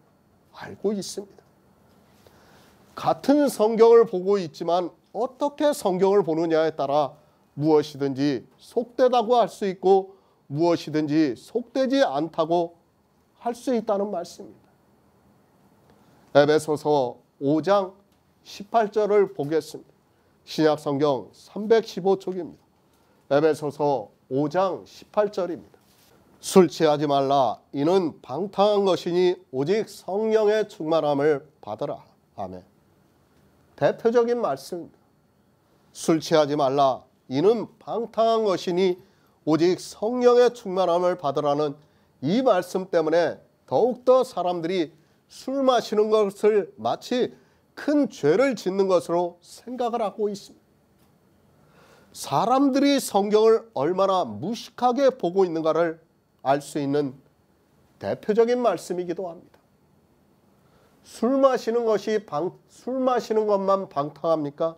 A: 알고 있습니다. 같은 성경을 보고 있지만 어떻게 성경을 보느냐에 따라 무엇이든지 속되다고 할 수 있고 무엇이든지 속되지 않다고 할 수 있다는 말씀입니다. 에베소서 5장 18절을 보겠습니다. 신약성경 315쪽입니다. 에베소서 5장 18절입니다. 술 취하지 말라. 이는 방탕한 것이니 오직 성령의 충만함을 받으라. 아멘. 대표적인 말씀입니다. 술 취하지 말라. 이는 방탕한 것이니 오직 성령의 충만함을 받으라는 이 말씀 때문에 더욱더 사람들이 술 마시는 것을 마치 큰 죄를 짓는 것으로 생각을 하고 있습니다. 사람들이 성경을 얼마나 무식하게 보고 있는가를 알 수 있는 대표적인 말씀이기도 합니다. 술 마시는 것만 방탕합니까?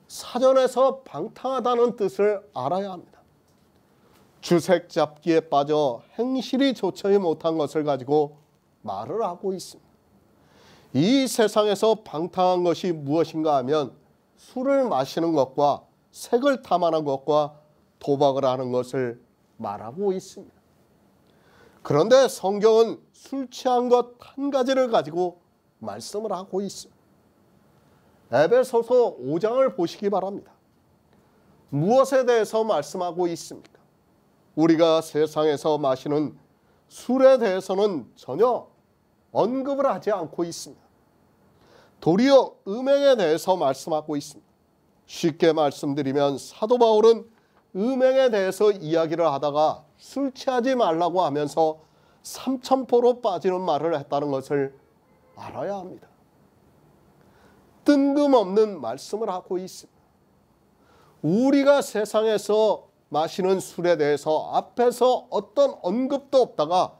A: 사전에서 방탕하다는 뜻을 알아야 합니다. 주색 잡기에 빠져 행실이 좋지 못한 것을 가지고 말을 하고 있습니다. 이 세상에서 방탕한 것이 무엇인가 하면 술을 마시는 것과 색을 탐하는 것과 도박을 하는 것을 말하고 있습니다. 그런데 성경은 술 취한 것 한 가지를 가지고 말씀을 하고 있습니다. 에베소서 5장을 보시기 바랍니다. 무엇에 대해서 말씀하고 있습니까? 우리가 세상에서 마시는 술에 대해서는 전혀 언급을 하지 않고 있습니다. 도리어 음행에 대해서 말씀하고 있습니다. 쉽게 말씀드리면 사도 바울은 음행에 대해서 이야기를 하다가 술 취하지 말라고 하면서 삼천포로 빠지는 말을 했다는 것을 알아야 합니다. 뜬금없는 말씀을 하고 있습니다. 우리가 세상에서 마시는 술에 대해서 앞에서 어떤 언급도 없다가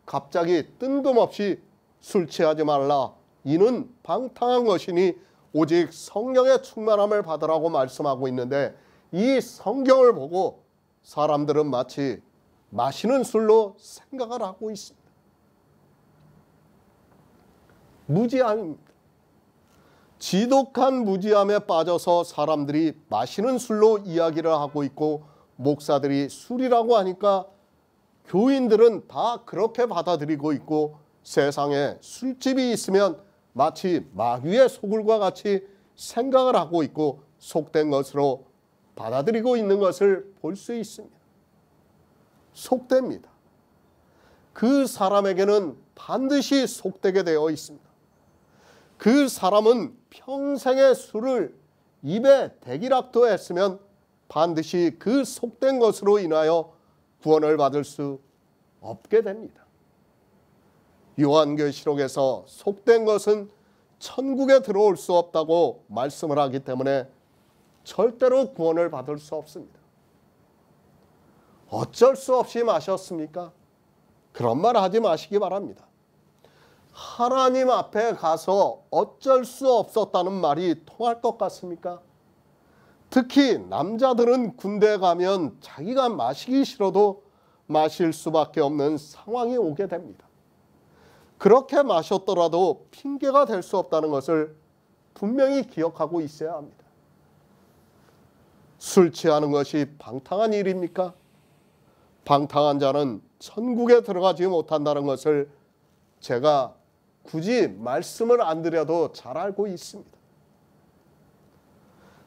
A: 갑자기 뜬금없이 술 취하지 말라. 이는 방탕한 것이니 오직 성령의 충만함을 받으라고 말씀하고 있는데 이 성경을 보고 사람들은 마치 마시는 술로 생각을 하고 있습니다. 무지함입니다. 지독한 무지함에 빠져서 사람들이 마시는 술로 이야기를 하고 있고 목사들이 술이라고 하니까 교인들은 다 그렇게 받아들이고 있고 세상에 술집이 있으면 마치 마귀의 소굴과 같이 생각을 하고 있고 속된 것으로 받아들이고 있는 것을 볼 수 있습니다. 속됩니다. 그 사람에게는 반드시 속되게 되어 있습니다. 그 사람은 평생의 술을 입에 대기락도 했으면 반드시 그 속된 것으로 인하여 구원을 받을 수 없게 됩니다. 요한계시록에서 속된 것은 천국에 들어올 수 없다고 말씀을 하기 때문에 절대로 구원을 받을 수 없습니다. 어쩔 수 없이 마셨습니까? 그런 말 하지 마시기 바랍니다. 하나님 앞에 가서 어쩔 수 없었다는 말이 통할 것 같습니까? 특히 남자들은 군대에 가면 자기가 마시기 싫어도 마실 수밖에 없는 상황이 오게 됩니다. 그렇게 마셨더라도 핑계가 될 수 없다는 것을 분명히 기억하고 있어야 합니다. 술 취하는 것이 방탕한 일입니까? 방탕한 자는 천국에 들어가지 못한다는 것을 제가 굳이 말씀을 안 드려도 잘 알고 있습니다.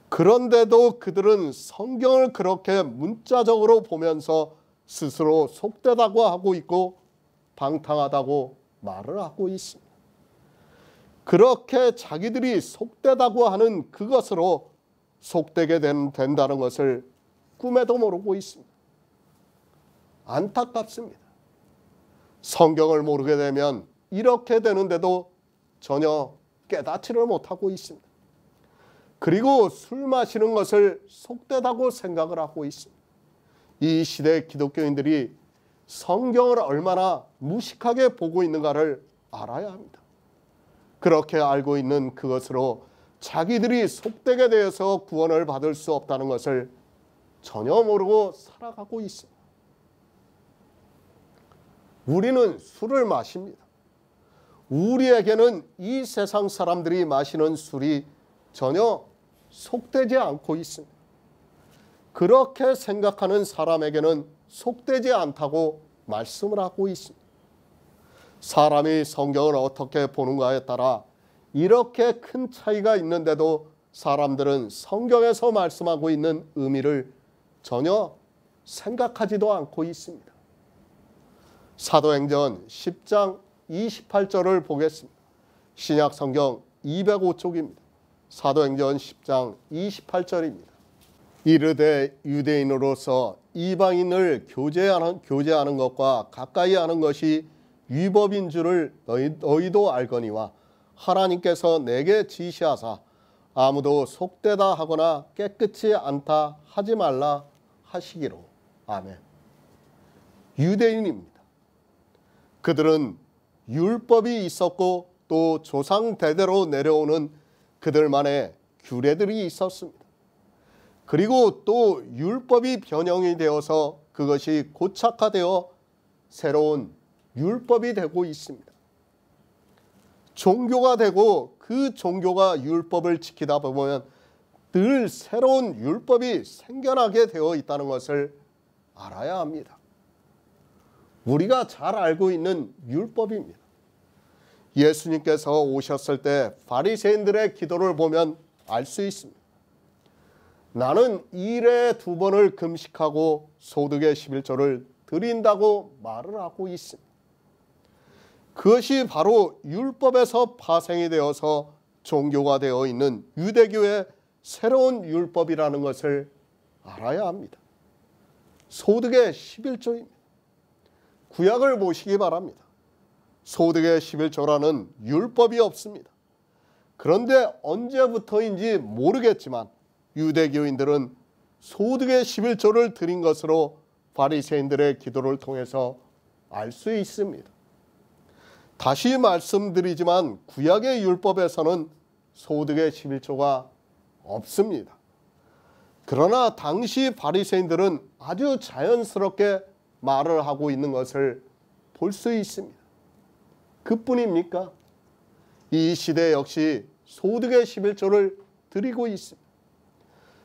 A: 그런데도 그들은 성경을 그렇게 문자적으로 보면서 스스로 속되다고 하고 있고 방탕하다고 말을 하고 있습니다. 그렇게 자기들이 속되다고 하는 그것으로 속되게 된다는 것을 꿈에도 모르고 있습니다. 안타깝습니다. 성경을 모르게 되면 이렇게 되는데도 전혀 깨닫지를 못하고 있습니다. 그리고 술 마시는 것을 속되다고 생각을 하고 있습니다. 이 시대 기독교인들이 성경을 얼마나 무식하게 보고 있는가를 알아야 합니다. 그렇게 알고 있는 그것으로 자기들이 속되게 되어서 구원을 받을 수 없다는 것을 전혀 모르고 살아가고 있습니다. 우리는 술을 마십니다. 우리에게는 이 세상 사람들이 마시는 술이 전혀 속되지 않고 있습니다. 그렇게 생각하는 사람에게는 속되지 않다고 말씀을 하고 있습니다. 사람이 성경을 어떻게 보는가에 따라 이렇게 큰 차이가 있는데도 사람들은 성경에서 말씀하고 있는 의미를 전혀 생각하지도 않고 있습니다. 사도행전 10장 28절을 보겠습니다. 신약 성경 205쪽입니다. 사도행전 10장 28절입니다. 이르되 유대인으로서 이방인을 교제하는 것과 가까이 하는 것이 위법인 줄을 너희도 알거니와 하나님께서 내게 지시하사 아무도 속되다 하거나 깨끗이 않다 하지 말라 하시기로. 아멘. 유대인입니다. 그들은 율법이 있었고 또 조상 대대로 내려오는 그들만의 규례들이 있었습니다. 그리고 또 율법이 변형이 되어서 그것이 고착화되어 새로운 율법이 되고 있습니다. 종교가 되고 그 종교가 율법을 지키다 보면 늘 새로운 율법이 생겨나게 되어 있다는 것을 알아야 합니다. 우리가 잘 알고 있는 율법입니다. 예수님께서 오셨을 때 바리새인들의 기도를 보면 알 수 있습니다. 나는 일에 2번을 금식하고 소득의 11조를 드린다고 말을 하고 있습니다. 그것이 바로 율법에서 파생이 되어서 종교가 되어 있는 유대교의 새로운 율법이라는 것을 알아야 합니다. 소득의 11조입니다. 구약을 보시기 바랍니다. 소득의 11조라는 율법이 없습니다. 그런데 언제부터인지 모르겠지만 유대교인들은 소득의 11조를 드린 것으로 바리새인들의 기도를 통해서 알 수 있습니다. 다시 말씀드리지만 구약의 율법에서는 소득의 11조가 없습니다. 그러나 당시 바리새인들은 아주 자연스럽게 말을 하고 있는 것을 볼 수 있습니다. 그뿐입니까? 이 시대 역시 소득의 11조를 드리고 있습니다.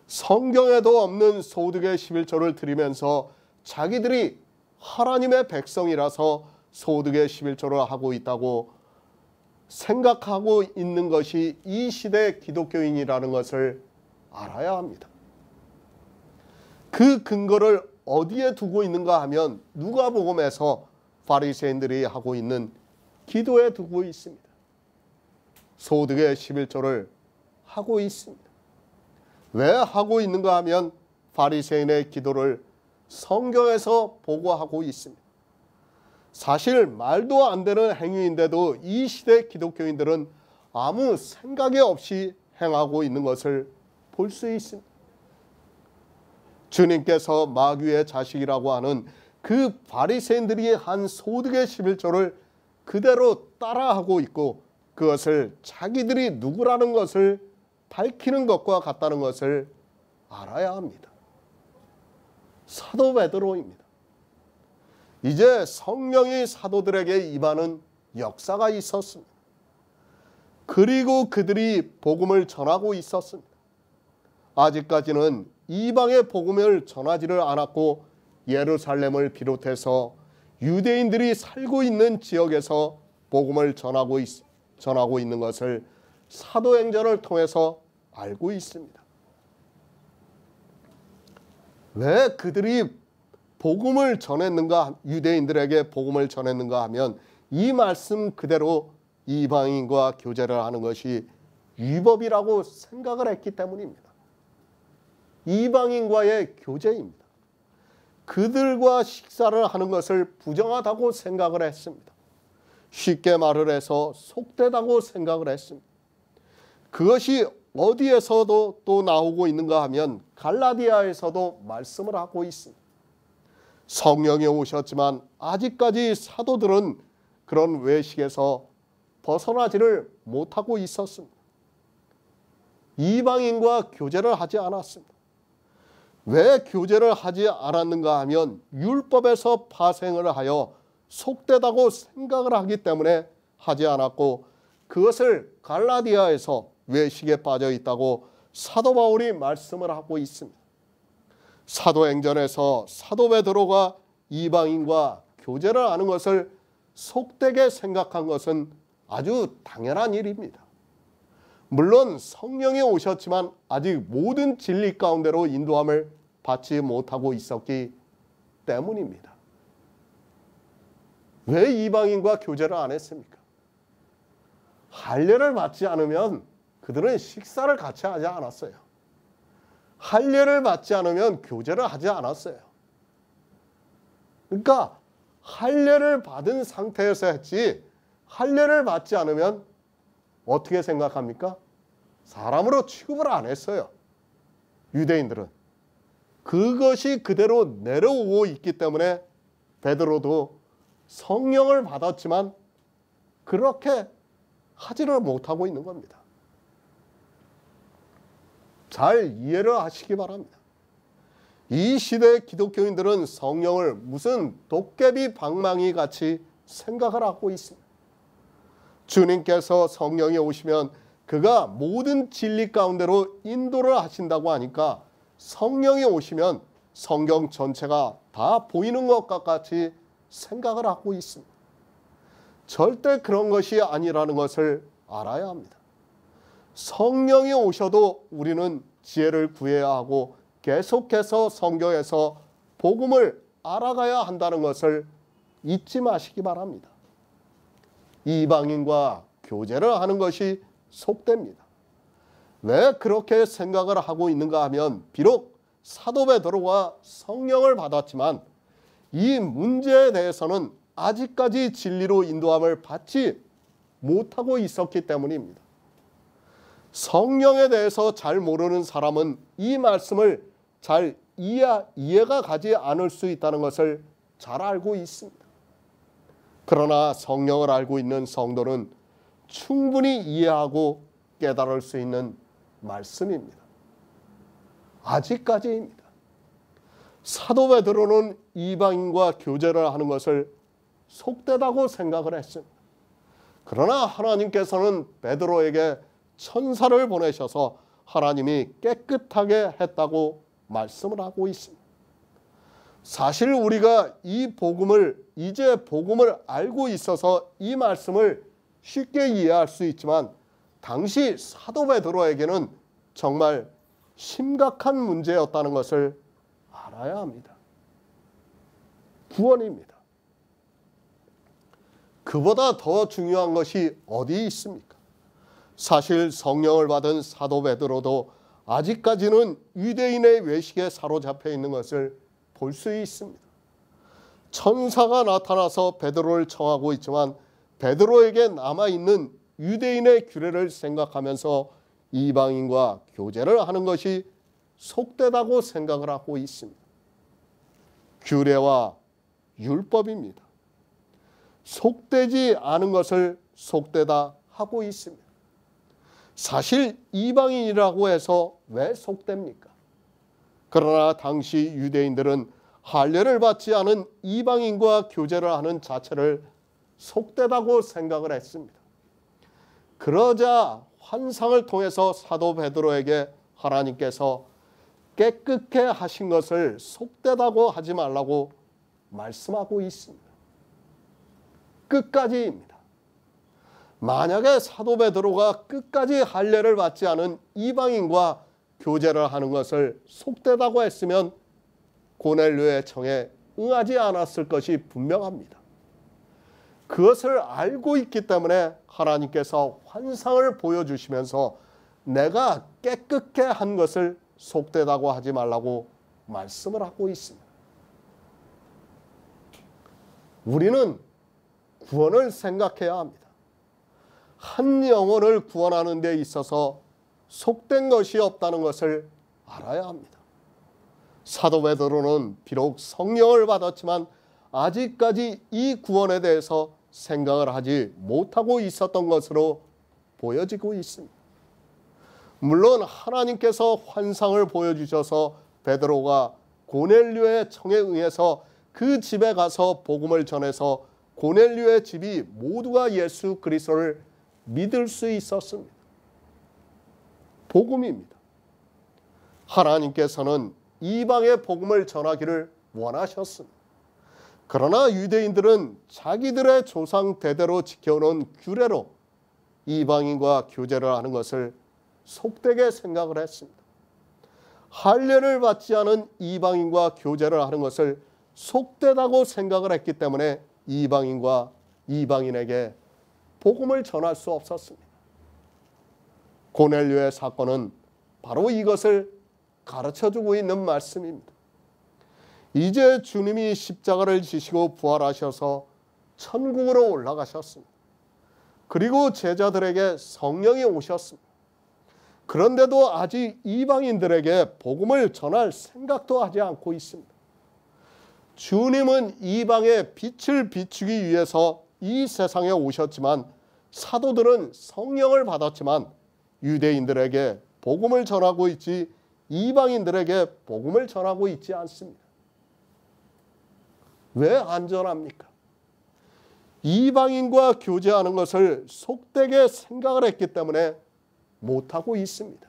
A: 성경에도 없는 소득의 11조를 드리면서 자기들이 하나님의 백성이라서 소득의 11조를 하고 있다고 생각하고 있는 것이 이 시대 기독교인이라는 것을 알아야 합니다. 그 근거를 어디에 두고 있는가 하면 누가복음에서 바리새인들이 하고 있는 기도에 두고 있습니다. 소득의 11조를 하고 있습니다. 왜 하고 있는가 하면 바리새인의 기도를 성경에서 보고하고 있습니다. 사실 말도 안 되는 행위인데도 이 시대 기독교인들은 아무 생각이 없이 행하고 있는 것을 볼 수 있습니다. 주님께서 마귀의 자식이라고 하는 그 바리새인들이 한 소득의 11조를 그대로 따라하고 있고 그것을 자기들이 누구라는 것을 밝히는 것과 같다는 것을 알아야 합니다. 사도 베드로입니다. 이제 성령이 사도들에게 임하는 역사가 있었습니다. 그리고 그들이 복음을 전하고 있었습니다. 아직까지는 이방의 복음을 전하지를 않았고 예루살렘을 비롯해서 유대인들이 살고 있는 지역에서 복음을 전하고 있는 것을 사도행전을 통해서 알고 있습니다. 왜 그들이 복음을 전했는가, 유대인들에게 복음을 전했는가 하면 이 말씀 그대로 이방인과 교제를 하는 것이 위법이라고 생각을 했기 때문입니다. 이방인과의 교제입니다. 그들과 식사를 하는 것을 부정하다고 생각을 했습니다. 쉽게 말을 해서 속되다고 생각을 했습니다. 그것이 어디에서도 또 나오고 있는가 하면 갈라디아에서도 말씀을 하고 있습니다. 성령이 오셨지만 아직까지 사도들은 그런 외식에서 벗어나지를 못하고 있었습니다. 이방인과 교제를 하지 않았습니다. 왜 교제를 하지 않았는가 하면 율법에서 파생을 하여 속되다고 생각을 하기 때문에 하지 않았고, 그것을 갈라디아에서 외식에 빠져 있다고 사도 바울이 말씀을 하고 있습니다. 사도행전에서 사도 베드로가 이방인과 교제를 하는 것을 속되게 생각한 것은 아주 당연한 일입니다. 물론 성령이 오셨지만 아직 모든 진리 가운데로 인도함을 받지 못하고 있었기 때문입니다. 왜 이방인과 교제를 안 했습니까? 할례를 받지 않으면 그들은 식사를 같이 하지 않았어요. 할례를 받지 않으면 교제를 하지 않았어요. 그러니까 할례를 받은 상태에서 했지, 할례를 받지 않으면 어떻게 생각합니까? 사람으로 취급을 안 했어요. 유대인들은. 그것이 그대로 내려오고 있기 때문에 베드로도 성령을 받았지만 그렇게 하지를 못하고 있는 겁니다. 잘 이해를 하시기 바랍니다. 이 시대의 기독교인들은 성령을 무슨 도깨비 방망이 같이 생각을 하고 있습니다. 주님께서 성령이 오시면 그가 모든 진리 가운데로 인도를 하신다고 하니까 성령이 오시면 성경 전체가 다 보이는 것과 같이 생각을 하고 있습니다. 절대 그런 것이 아니라는 것을 알아야 합니다. 성령이 오셔도 우리는 지혜를 구해야 하고 계속해서 성경에서 복음을 알아가야 한다는 것을 잊지 마시기 바랍니다. 이방인과 교제를 하는 것이 속됩니다. 왜 그렇게 생각을 하고 있는가 하면 비록 사도 베드로가 성령을 받았지만 이 문제에 대해서는 아직까지 진리로 인도함을 받지 못하고 있었기 때문입니다. 성령에 대해서 잘 모르는 사람은 이 말씀을 잘 이해가 가지 않을 수 있다는 것을 잘 알고 있습니다. 그러나 성령을 알고 있는 성도는 충분히 이해하고 깨달을 수 있는 말씀입니다. 아직까지입니다. 사도 베드로는 이방인과 교제를 하는 것을 속되다고 생각을 했습니다. 그러나 하나님께서는 베드로에게 천사를 보내셔서 하나님이 깨끗하게 했다고 말씀을 하고 있습니다. 사실 우리가 이제 복음을 알고 있어서 이 말씀을 쉽게 이해할 수 있지만 당시 사도 베드로에게는 정말 심각한 문제였다는 것을 알아야 합니다. 구원입니다. 그보다 더 중요한 것이 어디 있습니까? 사실 성령을 받은 사도 베드로도 아직까지는 유대인의 외식에 사로잡혀 있는 것을 볼 수 있습니다. 천사가 나타나서 베드로를 청하고 있지만 베드로에게 남아있는 유대인의 규례를 생각하면서 이방인과 교제를 하는 것이 속되다고 생각을 하고 있습니다. 규례와 율법입니다. 속되지 않은 것을 속되다 하고 있습니다. 사실 이방인이라고 해서 왜 속됩니까? 그러나 당시 유대인들은 할례를 받지 않은 이방인과 교제를 하는 자체를 속되다고 생각을 했습니다. 그러자 환상을 통해서 사도 베드로에게 하나님께서 깨끗게 하신 것을 속되다고 하지 말라고 말씀하고 있습니다. 끝까지입니다. 만약에 사도 베드로가 끝까지 할례를 받지 않은 이방인과 교제를 하는 것을 속되다고 했으면 고넬료의 청에 응하지 않았을 것이 분명합니다. 그것을 알고 있기 때문에 하나님께서 환상을 보여주시면서 내가 깨끗게 한 것을 속되다고 하지 말라고 말씀을 하고 있습니다. 우리는 구원을 생각해야 합니다. 한 영혼을 구원하는 데 있어서 속된 것이 없다는 것을 알아야 합니다. 사도 베드로는 비록 성령을 받았지만 아직까지 이 구원에 대해서 생각을 하지 못하고 있었던 것으로 보여지고 있습니다. 물론 하나님께서 환상을 보여주셔서 베드로가 고넬료의 청에 의해서 그 집에 가서 복음을 전해서 고넬료의 집이 모두가 예수 그리스도를 믿을 수 있었습니다. 복음입니다. 하나님께서는 이방의 복음을 전하기를 원하셨습니다. 그러나 유대인들은 자기들의 조상 대대로 지켜오는 규례로 이방인과 교제를 하는 것을 속되게 생각을 했습니다. 할례를 받지 않은 이방인과 교제를 하는 것을 속되다고 생각을 했기 때문에 이방인과 이방인에게 복음을 전할 수 없었습니다. 고넬료의 사건은 바로 이것을 가르쳐주고 있는 말씀입니다. 이제 주님이 십자가를 지시고 부활하셔서 천국으로 올라가셨습니다. 그리고 제자들에게 성령이 오셨습니다. 그런데도 아직 이방인들에게 복음을 전할 생각도 하지 않고 있습니다. 주님은 이방의 빛을 비추기 위해서 이 세상에 오셨지만 사도들은 성령을 받았지만 유대인들에게 복음을 전하고 있지 이방인들에게 복음을 전하고 있지 않습니다. 왜 안 전합니까? 이방인과 교제하는 것을 속되게 생각을 했기 때문에 못하고 있습니다.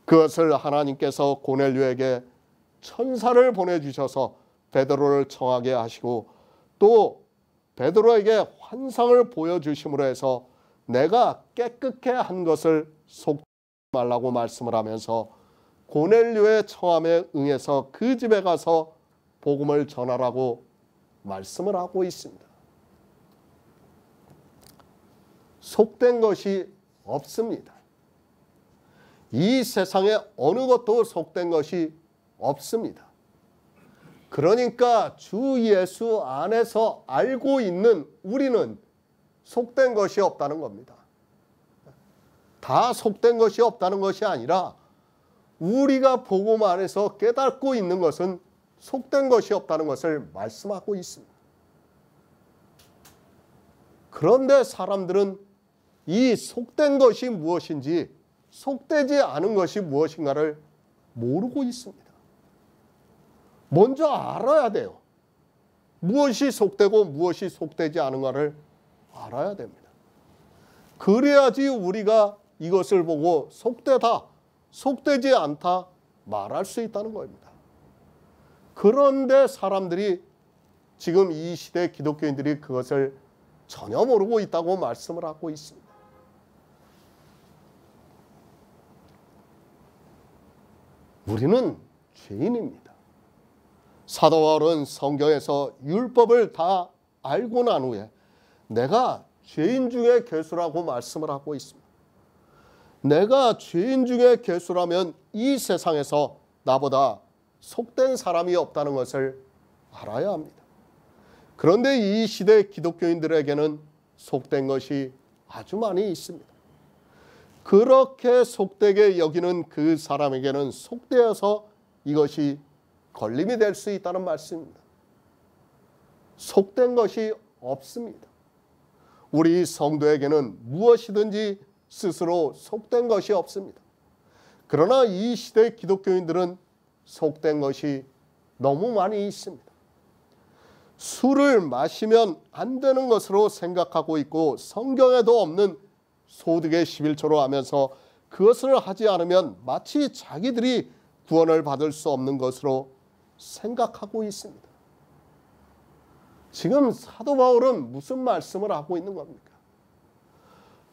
A: 그것을 하나님께서 고넬료에게 천사를 보내주셔서 베드로를 청하게 하시고 또 베드로에게 환상을 보여주심으로 해서 내가 깨끗게 한 것을 속지 말라고 말씀을 하면서 고넬료의 청함에 응해서 그 집에 가서 복음을 전하라고 말씀을 하고 있습니다. 속된 것이 없습니다. 이 세상에 어느 것도 속된 것이 없습니다. 그러니까 주 예수 안에서 알고 있는 우리는 속된 것이 없다는 겁니다. 다 속된 것이 없다는 것이 아니라 우리가 복음 안에서 깨닫고 있는 것은 속된 것이 없다는 것을 말씀하고 있습니다. 그런데 사람들은 이 속된 것이 무엇인지 속되지 않은 것이 무엇인가를 모르고 있습니다. 먼저 알아야 돼요. 무엇이 속되고 무엇이 속되지 않은가를 알아야 됩니다. 그래야지 우리가 이것을 보고 속되다, 속되지 않다 말할 수 있다는 겁니다. 그런데 사람들이 지금 이 시대 기독교인들이 그것을 전혀 모르고 있다고 말씀을 하고 있습니다. 우리는 죄인입니다. 사도 바울은 성경에서 율법을 다 알고 난 후에 내가 죄인 중에 괴수라고 말씀을 하고 있습니다. 내가 죄인 중에 괴수라면 이 세상에서 나보다 속된 사람이 없다는 것을 알아야 합니다. 그런데 이 시대 기독교인들에게는 속된 것이 아주 많이 있습니다. 그렇게 속되게 여기는 그 사람에게는 속되어서 이것이 걸림이 될 수 있다는 말씀입니다. 속된 것이 없습니다. 우리 성도에게는 무엇이든지 스스로 속된 것이 없습니다. 그러나 이 시대 기독교인들은 속된 것이 너무 많이 있습니다. 술을 마시면 안 되는 것으로 생각하고 있고 성경에도 없는 소득의 11조로 하면서 그것을 하지 않으면 마치 자기들이 구원을 받을 수 없는 것으로 생각하고 있습니다. 지금 사도 바울은 무슨 말씀을 하고 있는 겁니까?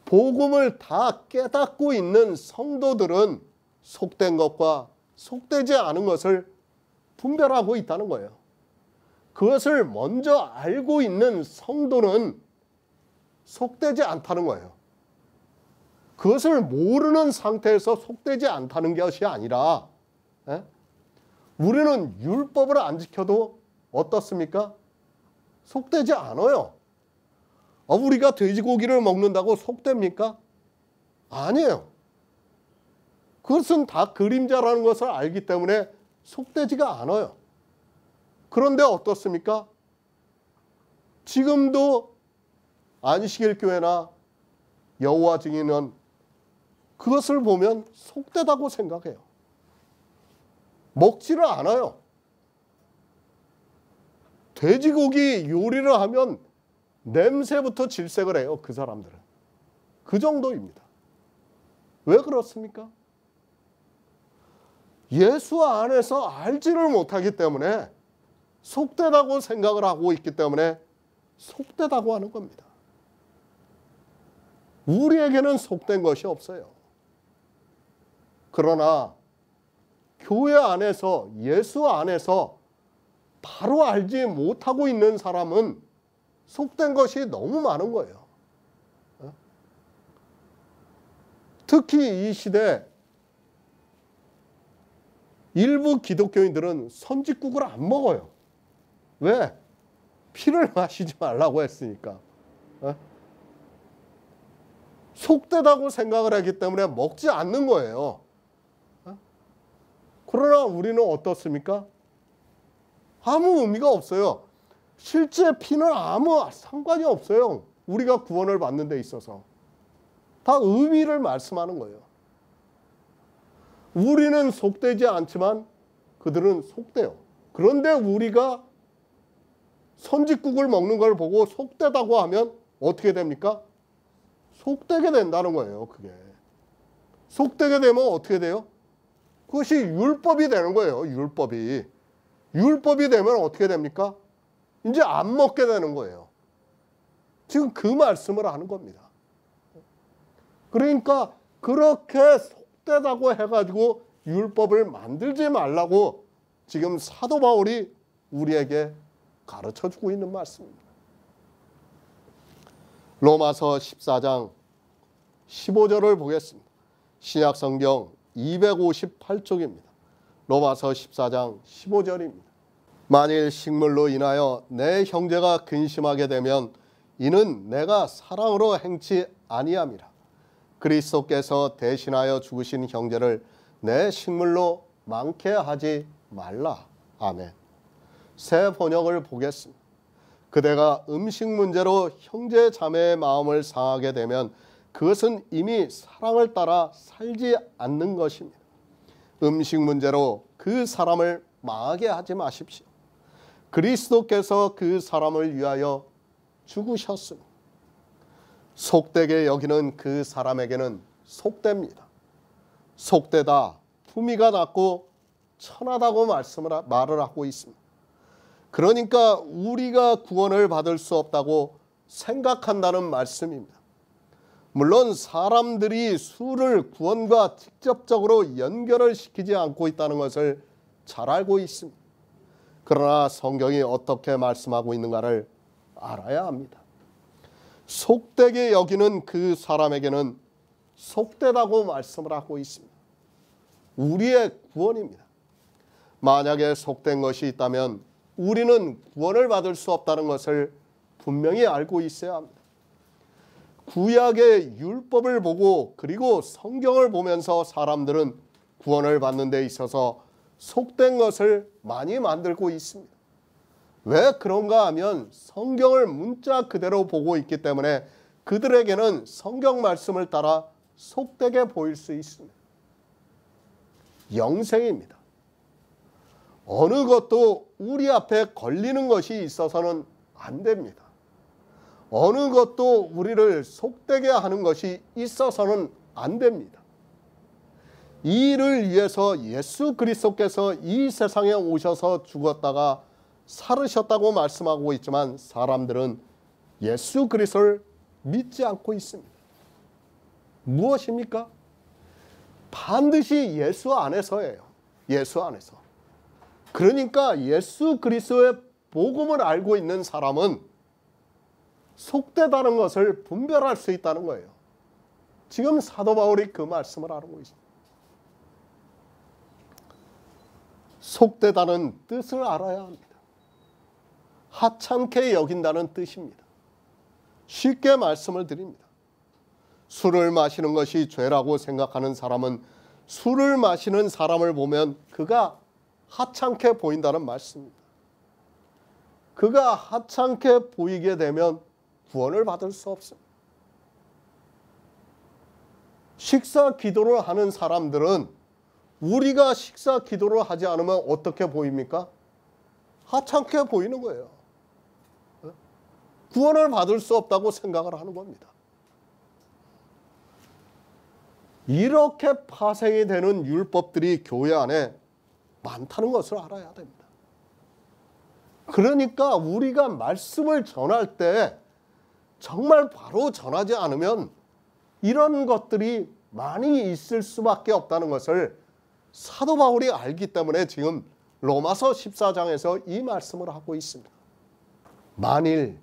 A: 복음을 다 깨닫고 있는 성도들은 속된 것과 속되지 않은 것을 분별하고 있다는 거예요. 그것을 먼저 알고 있는 성도는 속되지 않다는 거예요. 그것을 모르는 상태에서 속되지 않다는 것이 아니라 우리는 율법을 안 지켜도 어떻습니까? 속되지 않아요. 우리가 돼지고기를 먹는다고 속됩니까? 아니에요. 그것은 다 그림자라는 것을 알기 때문에 속되지가 않아요. 그런데 어떻습니까? 지금도 안식일 교회나 여호와 증인은 그것을 보면 속되다고 생각해요. 먹지를 않아요. 돼지고기 요리를 하면 냄새부터 질색을 해요. 그 사람들은. 그 정도입니다. 왜 그렇습니까? 예수 안에서 알지를 못하기 때문에 속되다고 생각을 하고 있기 때문에 속되다고 하는 겁니다. 우리에게는 속된 것이 없어요. 그러나 교회 안에서 예수 안에서 바로 알지 못하고 있는 사람은 속된 것이 너무 많은 거예요. 특히 이 시대 일부 기독교인들은 선짓국을 안 먹어요. 왜? 피를 마시지 말라고 했으니까. 속되다고 생각을 하기 때문에 먹지 않는 거예요. 그러나 우리는 어떻습니까? 아무 의미가 없어요. 실제 피는 아무 상관이 없어요. 우리가 구원을 받는 데 있어서. 다 의미를 말씀하는 거예요. 우리는 속되지 않지만 그들은 속돼요. 그런데 우리가 선짓국을 먹는 걸 보고 속되다고 하면 어떻게 됩니까? 속되게 된다는 거예요. 그게. 속되게 되면 어떻게 돼요? 그것이 율법이 되는 거예요. 율법이. 율법이 되면 어떻게 됩니까? 이제 안 먹게 되는 거예요. 지금 그 말씀을 하는 겁니다. 그러니까 그렇게 속되다고 해가지고 율법을 만들지 말라고 지금 사도 바울이 우리에게 가르쳐주고 있는 말씀입니다. 로마서 14장 15절을 보겠습니다. 신약성경 258쪽입니다. 로마서 14장 15절입니다. 만일 식물로 인하여 내 형제가 근심하게 되면 이는 내가 사랑으로 행치 아니함이라. 그리스도께서 대신하여 죽으신 형제를 내 식물로 많게 하지 말라. 아멘. 새 번역을 보겠습니다. 그대가 음식 문제로 형제 자매의 마음을 상하게 되면 그것은 이미 사랑을 따라 살지 않는 것입니다. 음식 문제로 그 사람을 망하게 하지 마십시오. 그리스도께서 그 사람을 위하여 죽으셨습니다. 속되게 여기는 그 사람에게는 속됩니다. 속되다, 품위가 낮고 천하다고 말을 하고 있습니다. 그러니까 우리가 구원을 받을 수 없다고 생각한다는 말씀입니다. 물론 사람들이 술을 구원과 직접적으로 연결을 시키지 않고 있다는 것을 잘 알고 있습니다. 그러나 성경이 어떻게 말씀하고 있는가를 알아야 합니다. 속되게 여기는 그 사람에게는 속되다고 말씀을 하고 있습니다. 우리의 구원입니다. 만약에 속된 것이 있다면 우리는 구원을 받을 수 없다는 것을 분명히 알고 있어야 합니다. 구약의 율법을 보고 그리고 성경을 보면서 사람들은 구원을 받는 데 있어서 속된 것을 많이 만들고 있습니다. 왜 그런가 하면 성경을 문자 그대로 보고 있기 때문에 그들에게는 성경 말씀을 따라 속되게 보일 수 있습니다. 영생입니다. 어느 것도 우리 앞에 걸리는 것이 있어서는 안 됩니다. 어느 것도 우리를 속되게 하는 것이 있어서는 안 됩니다. 이 일을 위해서 예수 그리스도께서 이 세상에 오셔서 죽었다가 살으셨다고 말씀하고 있지만 사람들은 예수 그리스도를 믿지 않고 있습니다. 무엇입니까? 반드시 예수 안에서예요. 예수 안에서. 그러니까 예수 그리스도의 복음을 알고 있는 사람은 속되다는 것을 분별할 수 있다는 거예요. 지금 사도 바울이 그 말씀을 하고 있습니다. 속되다는 뜻을 알아야 합니다. 하찮게 여긴다는 뜻입니다. 쉽게 말씀을 드립니다. 술을 마시는 것이 죄라고 생각하는 사람은 술을 마시는 사람을 보면 그가 하찮게 보인다는 말씀입니다. 그가 하찮게 보이게 되면 구원을 받을 수 없습니다. 식사 기도를 하는 사람들은 우리가 식사 기도를 하지 않으면 어떻게 보입니까? 하찮게 보이는 거예요. 구원을 받을 수 없다고 생각을 하는 겁니다. 이렇게 파생이 되는 율법들이 교회 안에 많다는 것을 알아야 됩니다. 그러니까 우리가 말씀을 전할 때 정말 바로 전하지 않으면 이런 것들이 많이 있을 수밖에 없다는 것을 사도 바울이 알기 때문에 지금 로마서 14장에서 이 말씀을 하고 있습니다. 만일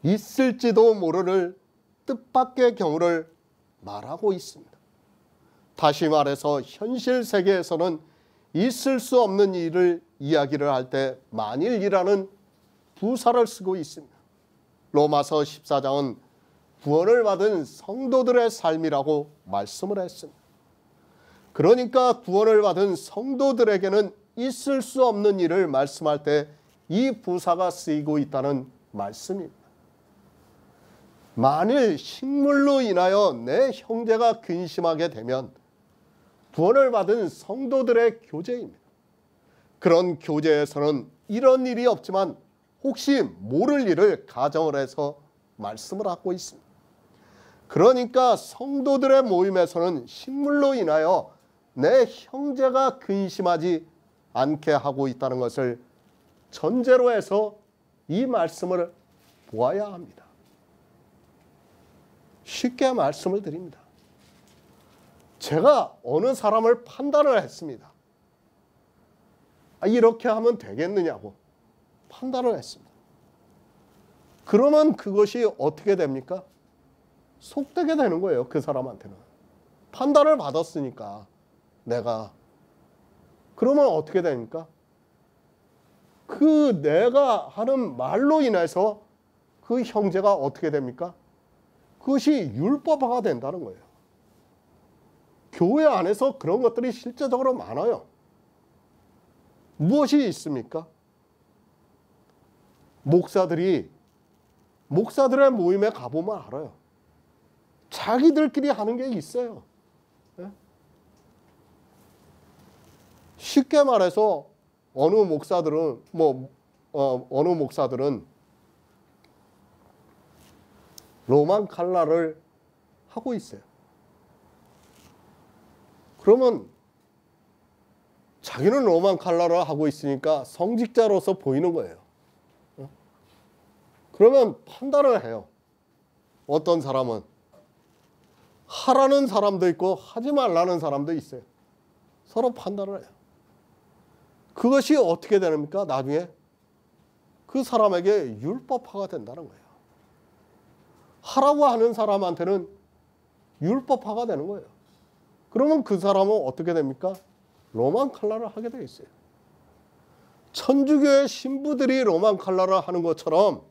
A: 있을지도 모를 뜻밖의 경우를 말하고 있습니다. 다시 말해서 현실 세계에서는 있을 수 없는 일을 이야기를 할 때 만일이라는 부사를 쓰고 있습니다. 로마서 14장은 구원을 받은 성도들의 삶이라고 말씀을 했습니다. 그러니까 구원을 받은 성도들에게는 있을 수 없는 일을 말씀할 때 이 부사가 쓰이고 있다는 말씀입니다. 만일 식물로 인하여 내 형제가 근심하게 되면 구원을 받은 성도들의 교제입니다. 그런 교제에서는 이런 일이 없지만 혹시 모를 일을 가정을 해서 말씀을 하고 있습니다. 그러니까 성도들의 모임에서는 식물로 인하여 내 형제가 근심하지 않게 하고 있다는 것을 전제로 해서 이 말씀을 보아야 합니다. 쉽게 말씀을 드립니다. 제가 어느 사람을 판단을 했습니다. 이렇게 하면 되겠느냐고 판단을 했습니다. 그러면 그것이 어떻게 됩니까? 속되게 되는 거예요. 그 사람한테는. 판단을 받았으니까 내가. 그러면 어떻게 됩니까? 그 내가 하는 말로 인해서 그 형제가 어떻게 됩니까? 그것이 율법화가 된다는 거예요. 교회 안에서 그런 것들이 실제적으로 많아요. 무엇이 있습니까? 목사들의 모임에 가보면 알아요. 자기들끼리 하는 게 있어요. 쉽게 말해서 어느 목사들은 로만 칼라를 하고 있어요. 그러면 자기는 로만 칼라를 하고 있으니까 성직자로서 보이는 거예요. 그러면 판단을 해요. 어떤 사람은 하라는 사람도 있고 하지 말라는 사람도 있어요. 서로 판단을 해요. 그것이 어떻게 됩니까? 나중에 그 사람에게 율법화가 된다는 거예요. 하라고 하는 사람한테는 율법화가 되는 거예요. 그러면 그 사람은 어떻게 됩니까? 로만 칼라를 하게 되어 있어요. 천주교의 신부들이 로만 칼라를 하는 것처럼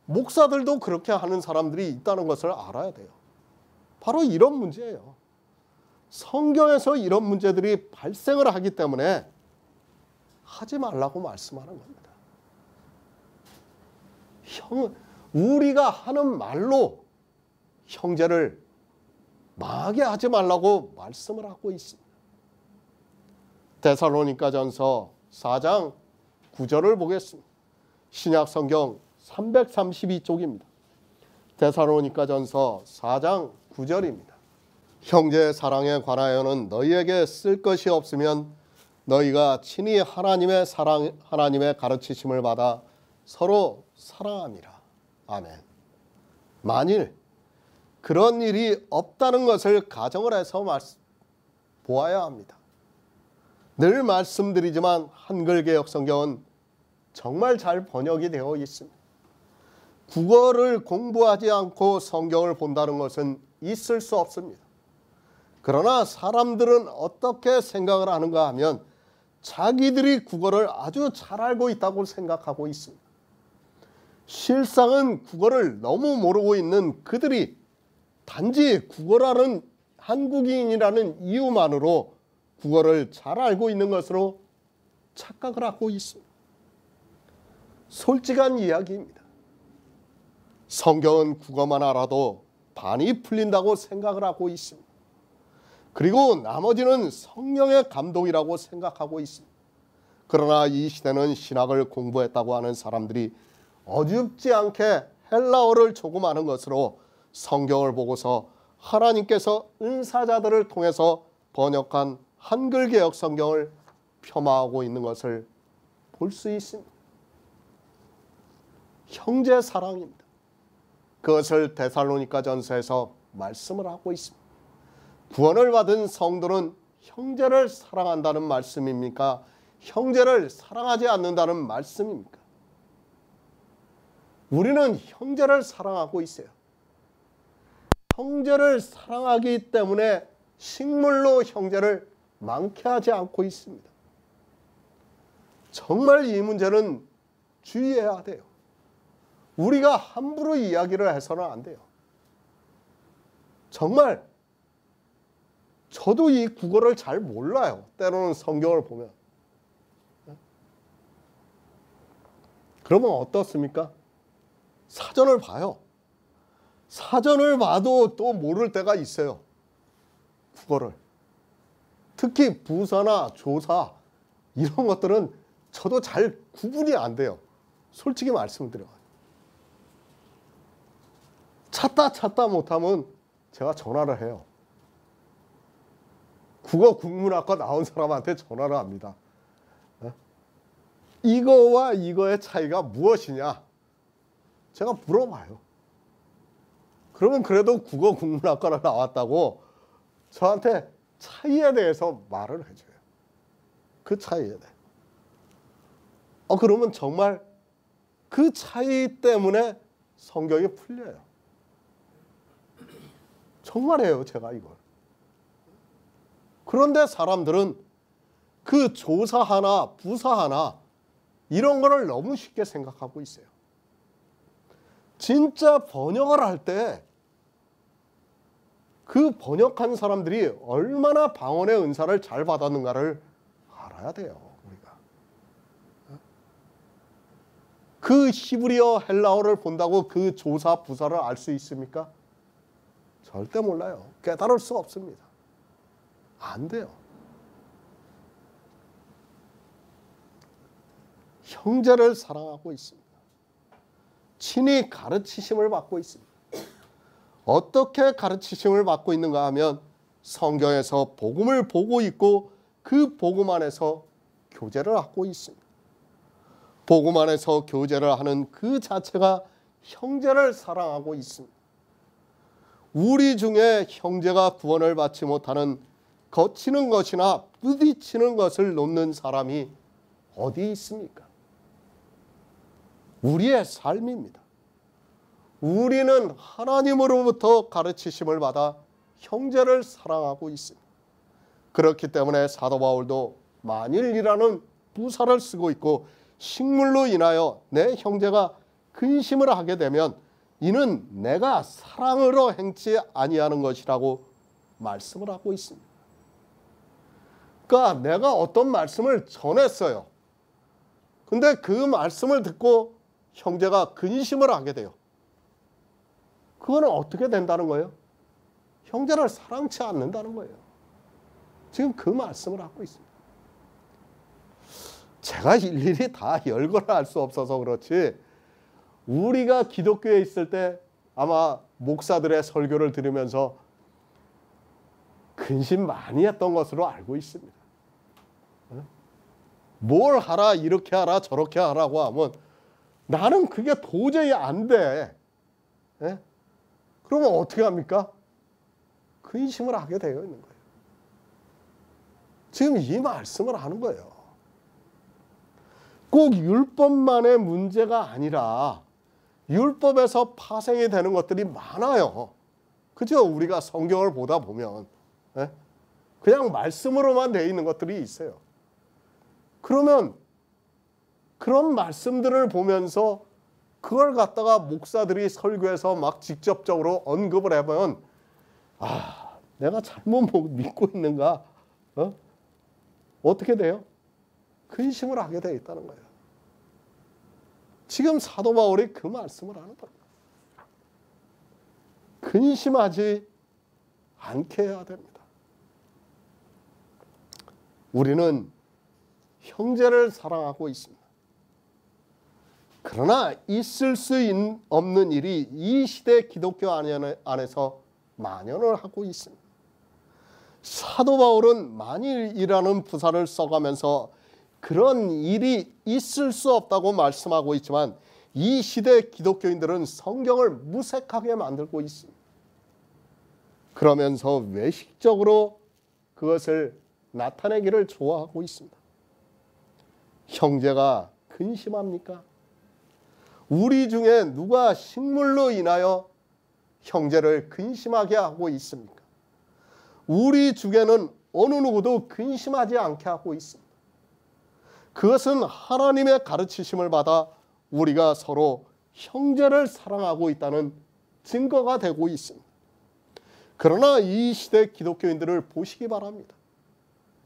A: 목사들도 그렇게 하는 사람들이 있다는 것을 알아야 돼요. 바로 이런 문제예요. 성경에서 이런 문제들이 발생을 하기 때문에 하지 말라고 말씀하는 겁니다. 우리가 하는 말로 형제를 망하게 하지 말라고 말씀을 하고 있습니다. 데살로니가전서 4장 9절을 보겠습니다. 신약 성경 332쪽입니다. 데살로니가전서 4장 9절입니다. 형제 사랑에 관하여는 너희에게 쓸 것이 없으면 너희가 친히 하나님의 가르치심을 받아 서로 사랑함이라. 아멘. 만일 그런 일이 없다는 것을 가정을 해서 보아야 합니다. 늘 말씀드리지만 한글개역 성경은 정말 잘 번역이 되어 있습니다. 국어를 공부하지 않고 성경을 본다는 것은 있을 수 없습니다. 그러나 사람들은 어떻게 생각을 하는가 하면 자기들이 국어를 아주 잘 알고 있다고 생각하고 있습니다. 실상은 국어를 너무 모르고 있는 그들이 단지 국어라는 한국인이라는 이유만으로 국어를 잘 알고 있는 것으로 착각을 하고 있습니다. 솔직한 이야기입니다. 성경은 국어만 알아도 반이 풀린다고 생각을 하고 있습니다. 그리고 나머지는 성령의 감동이라고 생각하고 있습니다. 그러나 이 시대는 신학을 공부했다고 하는 사람들이 어줍지 않게 헬라어를 조금 아는 것으로 성경을 보고서 하나님께서 은사자들을 통해서 번역한 한글개역 성경을 폄하하고 있는 것을 볼 수 있습니다. 형제 사랑입니다. 그것을 데살로니가전서에서 말씀을 하고 있습니다. 구원을 받은 성도는 형제를 사랑한다는 말씀입니까? 형제를 사랑하지 않는다는 말씀입니까? 우리는 형제를 사랑하고 있어요. 형제를 사랑하기 때문에 식물로 형제를 망케하지 않고 있습니다. 정말 이 문제는 주의해야 돼요. 우리가 함부로 이야기를 해서는 안 돼요. 정말 저도 이 국어를 잘 몰라요. 때로는 성경을 보면. 그러면 어떻습니까? 사전을 봐요. 사전을 봐도 또 모를 때가 있어요. 국어를. 특히 부사나 조사 이런 것들은 저도 잘 구분이 안 돼요. 솔직히 말씀을 드려요. 찾다 못하면 제가 전화를 해요. 국어 국문학과 나온 사람한테 전화를 합니다. 이거와 이거의 차이가 무엇이냐? 제가 물어봐요. 그러면 그래도 국어 국문학과를 나왔다고 저한테 차이에 대해서 말을 해줘요. 그 차이에 대해. 그러면 정말 그 차이 때문에 성경이 풀려요. 정말이에요, 제가 이걸. 그런데 사람들은 그 조사 하나, 부사 하나 이런 거를 너무 쉽게 생각하고 있어요. 진짜 번역을 할 때 그 번역한 사람들이 얼마나 방언의 은사를 잘 받았는가를 알아야 돼요, 우리가. 그 히브리어, 헬라어를 본다고 그 조사, 부사를 알 수 있습니까? 절대 몰라요. 깨달을 수 없습니다. 안 돼요. 형제를 사랑하고 있습니다. 친히 가르치심을 받고 있습니다. 어떻게 가르치심을 받고 있는가 하면 성경에서 복음을 보고 있고 그 복음 안에서 교제를 하고 있습니다. 복음 안에서 교제를 하는 그 자체가 형제를 사랑하고 있습니다. 우리 중에 형제가 구원을 받지 못하는 거치는 것이나 부딪히는 것을 놓는 사람이 어디 있습니까? 우리의 삶입니다. 우리는 하나님으로부터 가르치심을 받아 형제를 사랑하고 있습니다. 그렇기 때문에 사도 바울도 만일이라는 부사를 쓰고 있고 식물로 인하여 내 형제가 근심을 하게 되면 이는 내가 사랑으로 행치 아니하는 것이라고 말씀을 하고 있습니다. 그러니까 내가 어떤 말씀을 전했어요. 근데 그 말씀을 듣고 형제가 근심을 하게 돼요. 그거는 어떻게 된다는 거예요? 형제를 사랑치 않는다는 거예요. 지금 그 말씀을 하고 있습니다. 제가 일일이 다 열거를 할 수 없어서 그렇지, 우리가 기독교에 있을 때 아마 목사들의 설교를 들으면서 근심 많이 했던 것으로 알고 있습니다. 뭘 하라, 이렇게 하라, 저렇게 하라고 하면 나는 그게 도저히 안 돼. 그러면 어떻게 합니까? 근심을 하게 되어 있는 거예요. 지금 이 말씀을 하는 거예요. 꼭 율법만의 문제가 아니라 율법에서 파생이 되는 것들이 많아요. 그죠? 우리가 성경을 보다 보면 그냥 말씀으로만 되어 있는 것들이 있어요. 그러면 그런 말씀들을 보면서 그걸 갖다가 목사들이 설교해서 막 직접적으로 언급을 해보면, 아, 내가 잘못 믿고 있는가? 어떻게 돼요? 근심을 하게 되어 있다는 거예요. 지금 사도 바울이 그 말씀을 하는 거예요. 근심하지 않게 해야 됩니다. 우리는 형제를 사랑하고 있습니다. 그러나 있을 수 없는 일이 이 시대 기독교 안에서 만연을 하고 있습니다. 사도 바울은 만일이라는 부사를 써가면서 그런 일이 있을 수 없다고 말씀하고 있지만, 이 시대 기독교인들은 성경을 무색하게 만들고 있습니다. 그러면서 외식적으로 그것을 나타내기를 좋아하고 있습니다. 형제가 근심합니까? 우리 중에 누가 식물로 인하여 형제를 근심하게 하고 있습니까? 우리 중에는 어느 누구도 근심하지 않게 하고 있습니다. 그것은 하나님의 가르치심을 받아 우리가 서로 형제를 사랑하고 있다는 증거가 되고 있습니다. 그러나 이 시대 기독교인들을 보시기 바랍니다.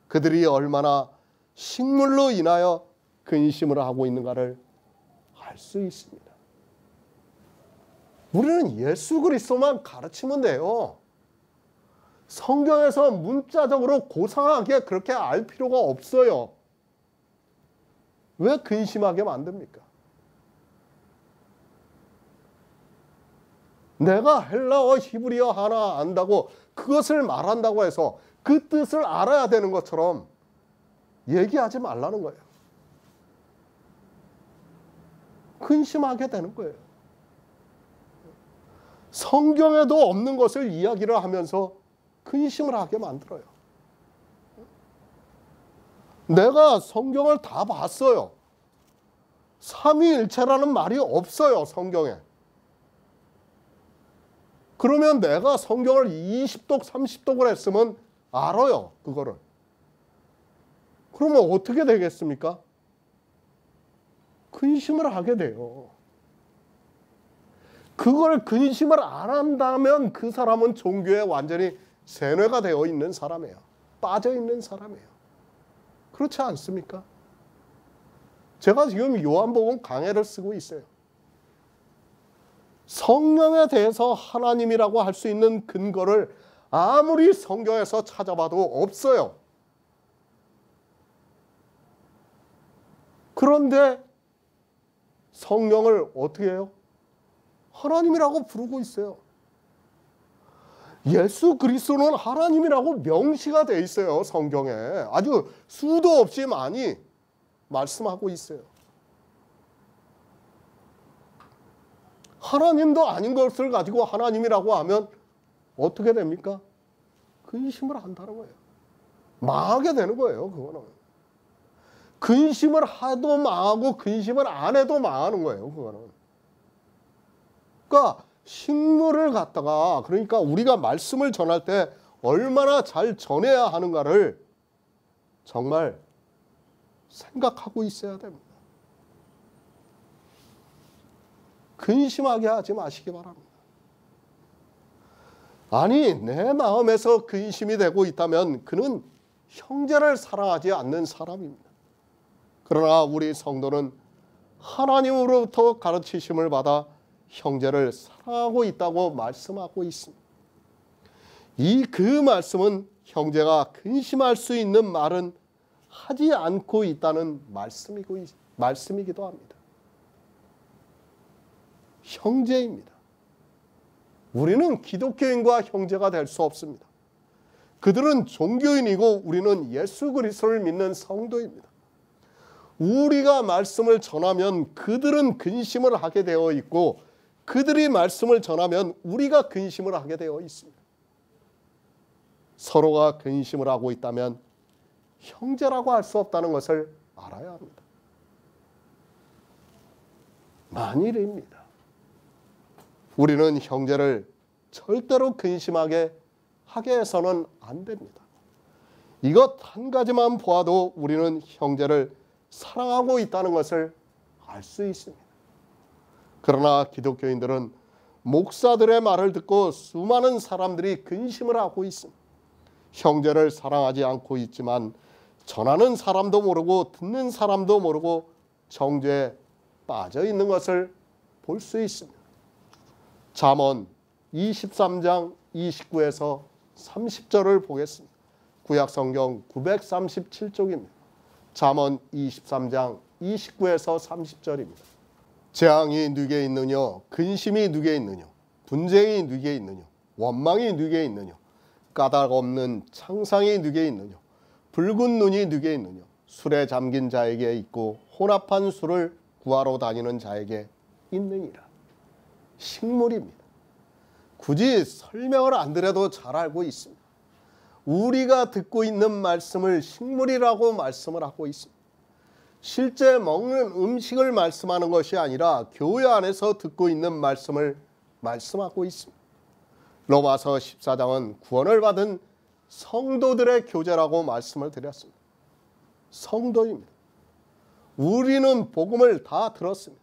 A: 그들이 얼마나 식물로 인하여 근심을 하고 있는가를 알 수 있습니다. 우리는 예수 그리스도만 가르치면 돼요. 성경에서 문자적으로 고상하게 그렇게 알 필요가 없어요. 왜 근심하게 만듭니까? 내가 헬라어, 히브리어 하나 안다고 그것을 말한다고 해서 그 뜻을 알아야 되는 것처럼 얘기하지 말라는 거예요. 근심하게 되는 거예요. 성경에도 없는 것을 이야기를 하면서 근심을 하게 만들어요. 내가 성경을 다 봤어요. 삼위일체라는 말이 없어요, 성경에. 그러면 내가 성경을 20독, 30독을 했으면 알아요, 그거를. 그러면 어떻게 되겠습니까? 근심을 하게 돼요. 그걸 근심을 안 한다면 그 사람은 종교에 완전히 세뇌가 되어 있는 사람이에요. 빠져 있는 사람이에요. 그렇지 않습니까? 제가 지금 요한복음 강해를 쓰고 있어요. 성령에 대해서 하나님이라고 할 수 있는 근거를 아무리 성경에서 찾아봐도 없어요. 그런데 성령을 어떻게 해요? 하나님이라고 부르고 있어요. 예수 그리스도는 하나님이라고 명시가 되어 있어요. 성경에 아주 수도 없이 많이 말씀하고 있어요. 하나님도 아닌 것을 가지고 하나님이라고 하면 어떻게 됩니까? 근심을 한다는 거예요. 망하게 되는 거예요. 그거는 근심을 해도 망하고 근심을 안 해도 망하는 거예요. 그거는. 그러니까 식물을 갖다가, 그러니까 우리가 말씀을 전할 때 얼마나 잘 전해야 하는가를 정말 생각하고 있어야 됩니다. 근심하게 하지 마시기 바랍니다. 아니, 내 마음에서 근심이 되고 있다면 그는 형제를 사랑하지 않는 사람입니다. 그러나 우리 성도는 하나님으로부터 가르치심을 받아 형제를 사랑하고 있다고 말씀하고 있습니다. 그 말씀은 형제가 근심할 수 있는 말은 하지 않고 있다는 말씀이기도 합니다. 형제입니다. 우리는 기독교인과 형제가 될 수 없습니다. 그들은 종교인이고 우리는 예수 그리스도를 믿는 성도입니다. 우리가 말씀을 전하면 그들은 근심을 하게 되어 있고 그들이 말씀을 전하면 우리가 근심을 하게 되어 있습니다. 서로가 근심을 하고 있다면 형제라고 할 수 없다는 것을 알아야 합니다. 만일입니다. 우리는 형제를 절대로 근심하게 하게 해서는 안 됩니다. 이것 한 가지만 보아도 우리는 형제를 사랑하고 있다는 것을 알 수 있습니다. 그러나 기독교인들은 목사들의 말을 듣고 수많은 사람들이 근심을 하고 있습니다. 형제를 사랑하지 않고 있지만 전하는 사람도 모르고 듣는 사람도 모르고 정죄에 빠져 있는 것을 볼 수 있습니다. 잠언 23장 29에서 30절을 보겠습니다. 구약성경 937쪽입니다. 잠언 23장 29에서 30절입니다. 재앙이 누게 있느냐, 근심이 누게 있느냐, 분쟁이 누게 있느냐, 원망이 누게 있느냐, 까닭 없는 창상이 누게 있느냐, 붉은 눈이 누게 있느냐, 술에 잠긴 자에게 있고 혼합한 술을 구하러 다니는 자에게 있느니라. 식물입니다. 굳이 설명을 안 드려도 잘 알고 있습니다. 우리가 듣고 있는 말씀을 식물이라고 말씀을 하고 있습니다. 실제 먹는 음식을 말씀하는 것이 아니라 교회 안에서 듣고 있는 말씀을 말씀하고 있습니다. 로마서 14장은 구원을 받은 성도들의 교제라고 말씀을 드렸습니다. 성도입니다. 우리는 복음을 다 들었습니다.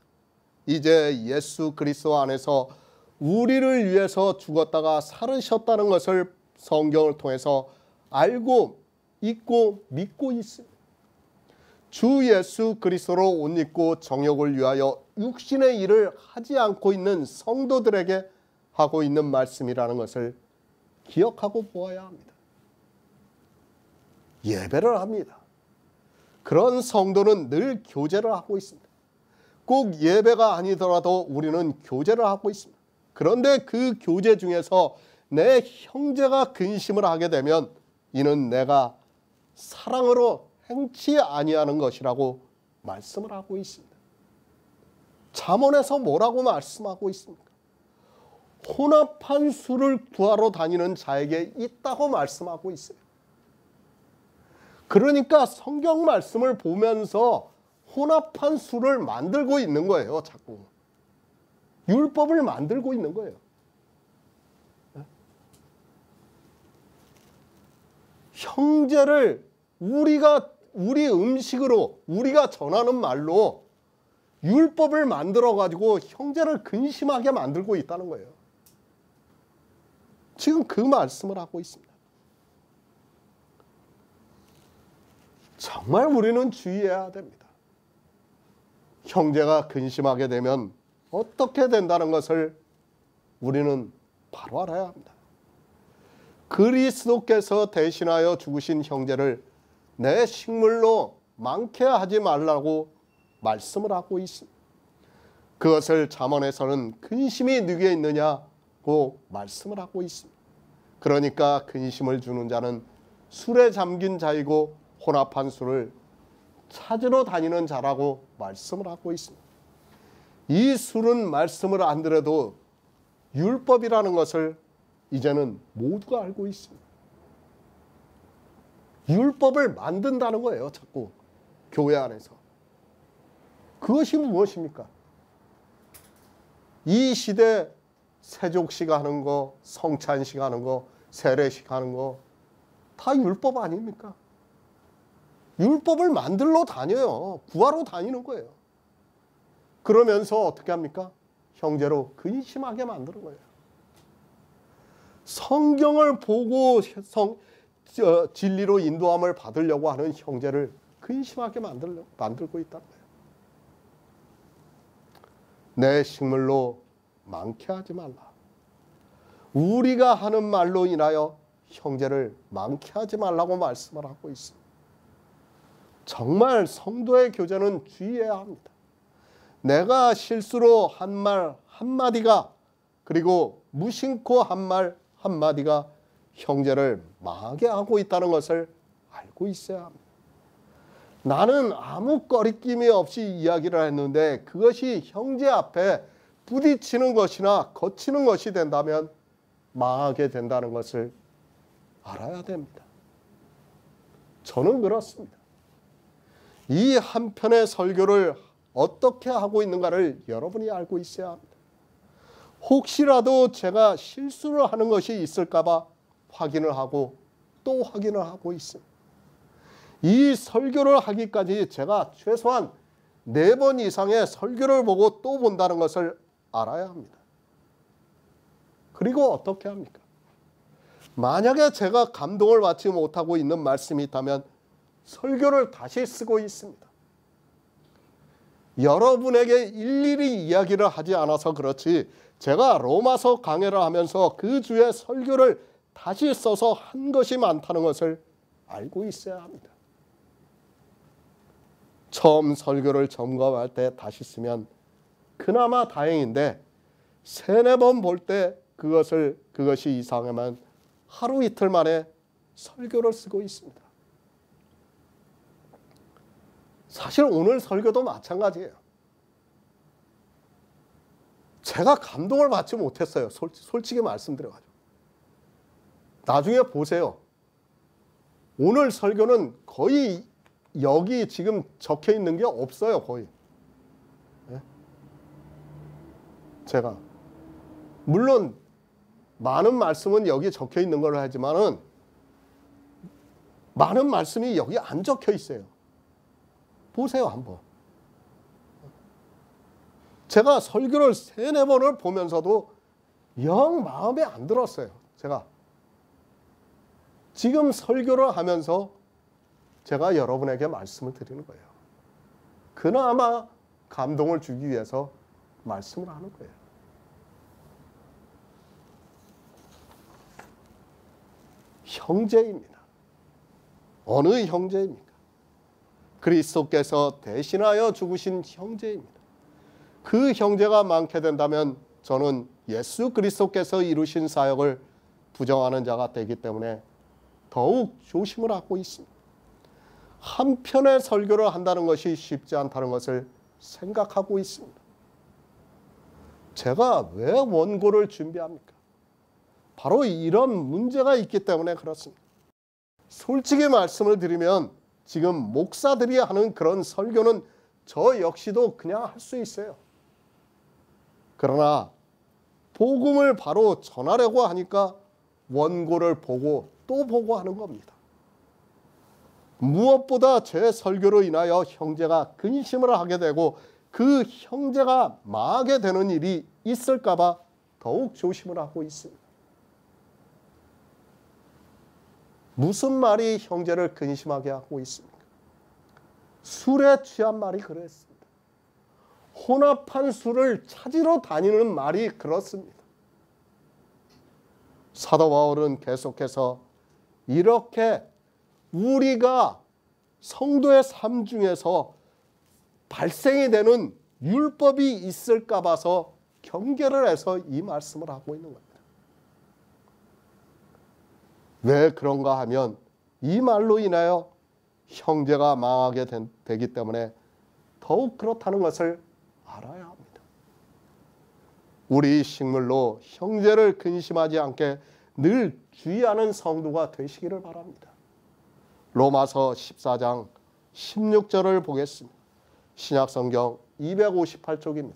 A: 이제 예수 그리스도 안에서 우리를 위해서 죽었다가 살으셨다는 것을 성경을 통해서 알고 있고 믿고 있습니다. 주 예수 그리스도로 옷 입고 정욕을 위하여 육신의 일을 하지 않고 있는 성도들에게 하고 있는 말씀이라는 것을 기억하고 보아야 합니다. 예배를 합니다. 그런 성도는 늘 교제를 하고 있습니다. 꼭 예배가 아니더라도 우리는 교제를 하고 있습니다. 그런데 그 교제 중에서 내 형제가 근심을 하게 되면 이는 내가 사랑으로 행치 아니하는 것이라고 말씀을 하고 있습니다. 잠언에서 뭐라고 말씀하고 있습니까? 혼합한 술을 구하러 다니는 자에게 있다고 말씀하고 있어요. 그러니까 성경 말씀을 보면서 혼합한 술을 만들고 있는 거예요. 자꾸 율법을 만들고 있는 거예요. 형제를 우리 음식으로 우리가 전하는 말로 율법을 만들어 가지고 형제를 근심하게 만들고 있다는 거예요. 지금 그 말씀을 하고 있습니다. 정말 우리는 주의해야 됩니다. 형제가 근심하게 되면 어떻게 된다는 것을 우리는 바로 알아야 합니다. 그리스도께서 대신하여 죽으신 형제를 내 식물로 많게 하지 말라고 말씀을 하고 있습니다. 그것을 잠언에서는 근심이 누게 있느냐고 말씀을 하고 있습니다. 그러니까 근심을 주는 자는 술에 잠긴 자이고 혼합한 술을 찾으러 다니는 자라고 말씀을 하고 있습니다. 이 술은 말씀을 안 들어도 율법이라는 것을 이제는 모두가 알고 있습니다. 율법을 만든다는 거예요. 자꾸 교회 안에서. 그것이 무엇입니까? 이 시대 세족식 하는 거, 성찬식 하는 거, 세례식 하는 거 다 율법 아닙니까? 율법을 만들러 다녀요. 구하러 다니는 거예요. 그러면서 어떻게 합니까? 형제로 근심하게 만드는 거예요. 성경을 보고 진리로 인도함을 받으려고 하는 형제를 근심하게 만들고 있다는 거예요. 내 식물로 많게 하지 말라. 우리가 하는 말로 인하여 형제를 많게 하지 말라고 말씀을 하고 있습니다. 정말 성도의 교제는 주의해야 합니다. 내가 실수로 한 말 한마디가, 그리고 무심코 한 말 한마디가 형제를 망하게 하고 있다는 것을 알고 있어야 합니다. 나는 아무 거리낌이 없이 이야기를 했는데 그것이 형제 앞에 부딪히는 것이나 거치는 것이 된다면 망하게 된다는 것을 알아야 됩니다. 저는 그렇습니다. 이 한편의 설교를 어떻게 하고 있는가를 여러분이 알고 있어야 합니다. 혹시라도 제가 실수를 하는 것이 있을까 봐 확인을 하고 또 확인을 하고 있습니다. 이 설교를 하기까지 제가 최소한 4번 이상의 설교를 보고 또 본다는 것을 알아야 합니다. 그리고 어떻게 합니까? 만약에 제가 감동을 받지 못하고 있는 말씀이 있다면 설교를 다시 쓰고 있습니다. 여러분에게 일일이 이야기를 하지 않아서 그렇지 제가 로마서 강해를 하면서 그 주의 설교를 다시 써서 한 것이 많다는 것을 알고 있어야 합니다. 처음 설교를 점검할 때 다시 쓰면 그나마 다행인데 3-4번 볼 때 그것이 이상하면 하루 이틀 만에 설교를 쓰고 있습니다. 사실 오늘 설교도 마찬가지예요. 제가 감동을 받지 못했어요. 솔직히 말씀드려가지고. 나중에 보세요. 오늘 설교는 거의 여기 지금 적혀 있는 게 없어요. 거의. 네? 제가 물론 많은 말씀은 여기 적혀 있는 걸 하지만은 많은 말씀이 여기 안 적혀 있어요. 보세요 한번. 제가 설교를 3-4번을 보면서도 영 마음에 안 들었어요. 제가 지금 설교를 하면서 제가 여러분에게 말씀을 드리는 거예요. 그나마 감동을 주기 위해서 말씀을 하는 거예요. 형제입니다. 어느 형제입니까? 그리스도께서 대신하여 죽으신 형제입니다. 그 형제가 많게 된다면 저는 예수 그리스도께서 이루신 사역을 부정하는 자가 되기 때문에 더욱 조심을 하고 있습니다. 한편의 설교를 한다는 것이 쉽지 않다는 것을 생각하고 있습니다. 제가 왜 원고를 준비합니까? 바로 이런 문제가 있기 때문에 그렇습니다. 솔직히 말씀을 드리면 지금 목사들이 하는 그런 설교는 저 역시도 그냥 할 수 있어요. 그러나 복음을 바로 전하려고 하니까 원고를 보고 또 보고 하는 겁니다. 무엇보다 제 설교로 인하여 형제가 근심을 하게 되고 그 형제가 망하게 되는 일이 있을까 봐 더욱 조심을 하고 있습니다. 무슨 말이 형제를 근심하게 하고 있습니까? 술에 취한 말이 그랬습니다. 혼합한 술을 찾으러 다니는 말이 그렇습니다. 사도 바울은 계속해서 이렇게 우리가 성도의 삶 중에서 발생이 되는 율법이 있을까 봐서 경계를 해서 이 말씀을 하고 있는 겁니다. 왜 그런가 하면 이 말로 인하여 형제가 망하게 되기 때문에 더욱 그렇다는 것을 알아야 합니다. 우리 식물로 형제를 근심하지 않게 늘 주의하는 성도가 되시기를 바랍니다. 로마서 14장 16절을 보겠습니다. 신약성경 258쪽입니다.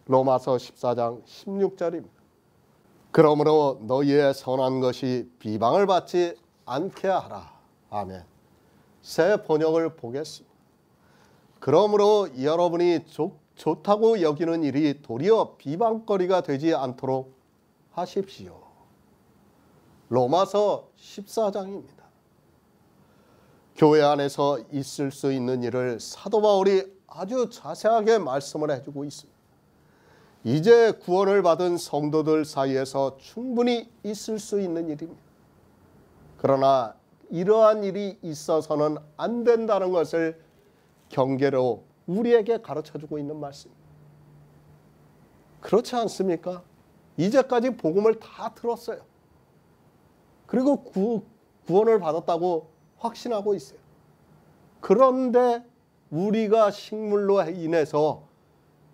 A: 로마서 14장 16절입니다. 그러므로 너희의 선한 것이 비방을 받지 않게 하라. 아멘. 새 번역을 보겠습니다. 그러므로 여러분이 좋다고 여기는 일이 도리어 비방거리가 되지 않도록 하십시오. 로마서 14장입니다. 교회 안에서 있을 수 있는 일을 사도 바울이 아주 자세하게 말씀을 해주고 있습니다. 이제 구원을 받은 성도들 사이에서 충분히 있을 수 있는 일입니다. 그러나 이러한 일이 있어서는 안 된다는 것을 경계로 우리에게 가르쳐주고 있는 말씀입니다. 그렇지 않습니까? 이제까지 복음을 다 들었어요. 그리고 구원을 받았다고 확신하고 있어요. 그런데 우리가 식물로 인해서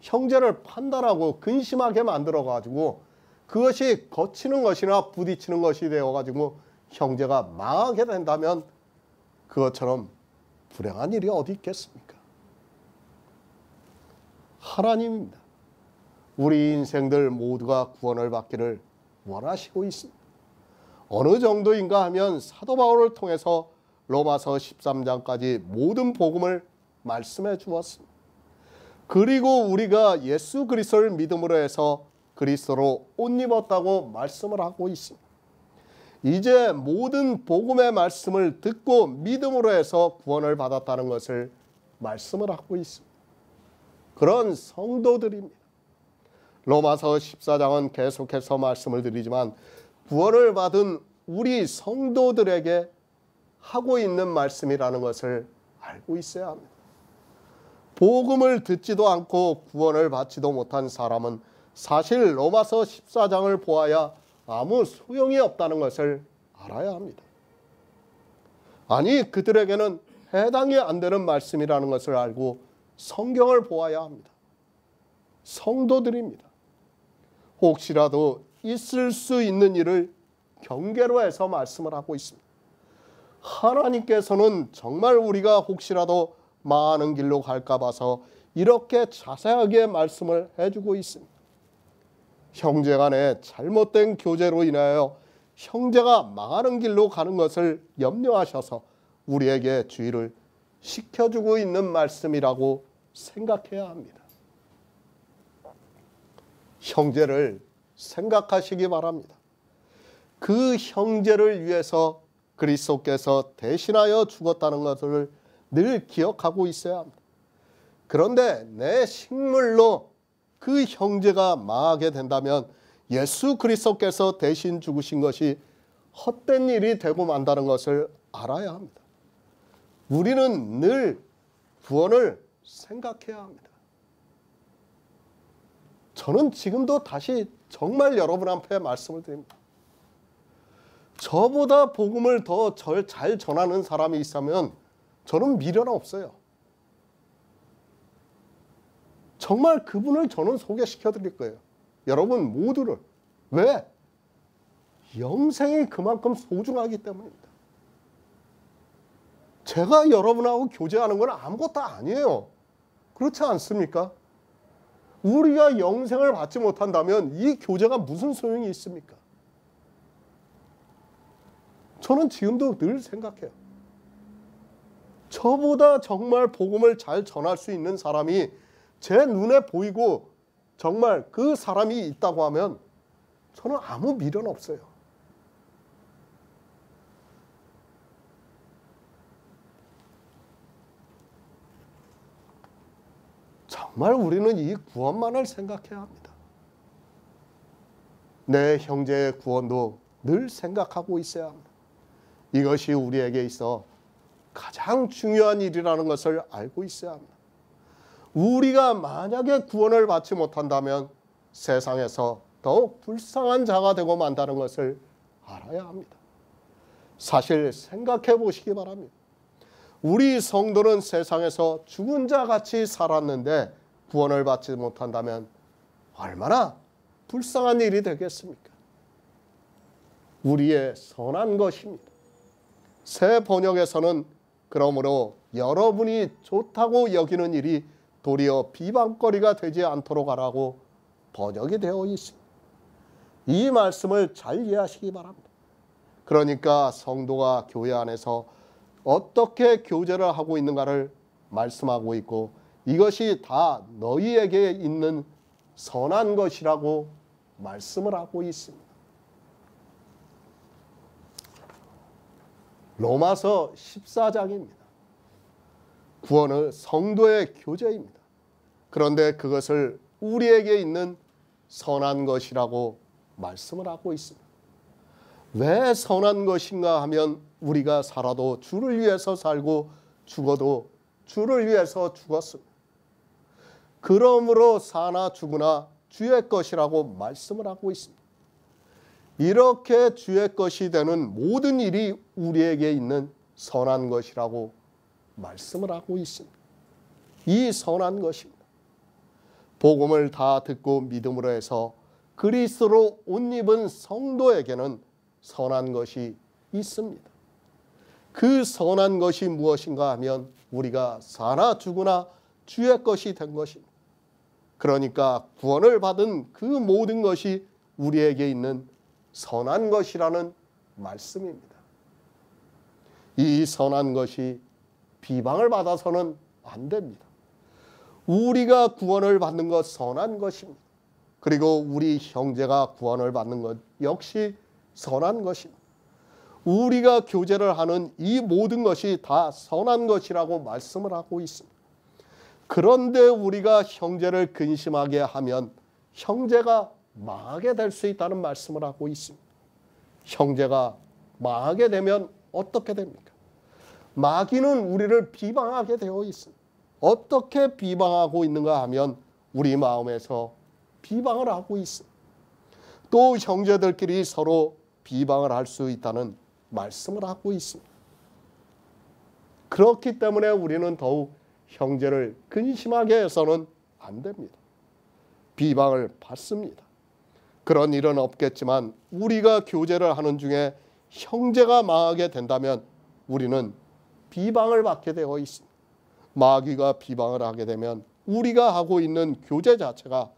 A: 형제를 판단하고 근심하게 만들어가지고 그것이 거치는 것이나 부딪히는 것이 되어가지고 형제가 망하게 된다면 그것처럼 불행한 일이 어디 있겠습니까? 하나님입니다. 우리 인생들 모두가 구원을 받기를 원하시고 있습니다. 어느 정도인가 하면 사도 바울을 통해서 로마서 13장까지 모든 복음을 말씀해 주었습니다. 그리고 우리가 예수 그리스도를 믿음으로 해서 그리스도로 옷 입었다고 말씀을 하고 있습니다. 이제 모든 복음의 말씀을 듣고 믿음으로 해서 구원을 받았다는 것을 말씀을 하고 있습니다. 그런 성도들입니다. 로마서 14장은 계속해서 말씀을 드리지만 구원을 받은 우리 성도들에게 하고 있는 말씀이라는 것을 알고 있어야 합니다. 복음을 듣지도 않고 구원을 받지도 못한 사람은 사실 로마서 14장을 보아야 아무 소용이 없다는 것을 알아야 합니다. 아니, 그들에게는 해당이 안 되는 말씀이라는 것을 알고 성경을 보아야 합니다. 성도들입니다. 혹시라도 있을 수 있는 일을 경계로 해서 말씀을 하고 있습니다. 하나님께서는 정말 우리가 혹시라도 망하는 길로 갈까 봐서 이렇게 자세하게 말씀을 해주고 있습니다. 형제 간의 잘못된 교제로 인하여 형제가 망하는 길로 가는 것을 염려하셔서 우리에게 주의를 시켜주고 있는 말씀이라고 생각해야 합니다. 형제를 생각하시기 바랍니다. 그 형제를 위해서 그리스도께서 대신하여 죽었다는 것을 늘 기억하고 있어야 합니다. 그런데 내 식물로 그 형제가 망하게 된다면 예수 그리스도께서 대신 죽으신 것이 헛된 일이 되고 만다는 것을 알아야 합니다. 우리는 늘 구원을 생각해야 합니다. 저는 지금도 다시 정말 여러분 앞에 말씀을 드립니다. 저보다 복음을 더 잘 전하는 사람이 있으면 저는 미련 없어요. 정말 그분을 저는 소개시켜 드릴 거예요. 여러분 모두를. 왜? 영생이 그만큼 소중하기 때문입니다. 제가 여러분하고 교제하는 건 아무것도 아니에요. 그렇지 않습니까? 우리가 영생을 받지 못한다면 이 교제가 무슨 소용이 있습니까? 저는 지금도 늘 생각해요. 저보다 정말 복음을 잘 전할 수 있는 사람이 제 눈에 보이고 정말 그 사람이 있다고 하면 저는 아무 미련 없어요. 정말 우리는 이 구원만을 생각해야 합니다. 내 형제의 구원도 늘 생각하고 있어야 합니다. 이것이 우리에게 있어 가장 중요한 일이라는 것을 알고 있어야 합니다. 우리가 만약에 구원을 받지 못한다면 세상에서 더욱 불쌍한 자가 되고 만다는 것을 알아야 합니다. 사실 생각해 보시기 바랍니다. 우리 성도는 세상에서 죽은 자 같이 살았는데 구원을 받지 못한다면 얼마나 불쌍한 일이 되겠습니까? 우리의 선한 것입니다. 새 번역에서는 그러므로 여러분이 좋다고 여기는 일이 도리어 비방거리가 되지 않도록 하라고 번역이 되어 있습니다. 이 말씀을 잘 이해하시기 바랍니다. 그러니까 성도가 교회 안에서 어떻게 교제를 하고 있는가를 말씀하고 있고 이것이 다 너희에게 있는 선한 것이라고 말씀을 하고 있습니다. 로마서 14장입니다. 구원은 성도의 교제입니다. 그런데 그것을 우리에게 있는 선한 것이라고 말씀을 하고 있습니다. 왜 선한 것인가 하면 우리가 살아도 주를 위해서 살고 죽어도 주를 위해서 죽었습니다. 그러므로 사나 죽으나 주의 것이라고 말씀을 하고 있습니다. 이렇게 주의 것이 되는 모든 일이 우리에게 있는 선한 것이라고 말씀을 하고 있습니다. 이 선한 것입니다. 복음을 다 듣고 믿음으로 해서 그리스도로 옷 입은 성도에게는 선한 것이 있습니다. 그 선한 것이 무엇인가 하면 우리가 사나 죽으나 주의 것이 된 것입니다. 그러니까 구원을 받은 그 모든 것이 우리에게 있는 선한 것이라는 말씀입니다. 이 선한 것이 비방을 받아서는 안 됩니다. 우리가 구원을 받는 것 선한 것입니다. 그리고 우리 형제가 구원을 받는 것 역시 선한 것입니다. 우리가 교제를 하는 이 모든 것이 다 선한 것이라고 말씀을 하고 있습니다. 그런데 우리가 형제를 근심하게 하면 형제가 망하게 될 수 있다는 말씀을 하고 있습니다. 형제가 망하게 되면 어떻게 됩니까? 마귀는 우리를 비방하게 되어 있습니다. 어떻게 비방하고 있는가 하면 우리 마음에서 비방을 하고 있습니다. 또 형제들끼리 서로 비방을 할 수 있다는 말씀을 하고 있습니다. 그렇기 때문에 우리는 더욱 형제를 근심하게 해서는 안 됩니다. 비방을 받습니다. 그런 일은 없겠지만 우리가 교제를 하는 중에 형제가 망하게 된다면 우리는 비방을 받게 되어 있습니다. 마귀가 비방을 하게 되면 우리가 하고 있는 교제 자체가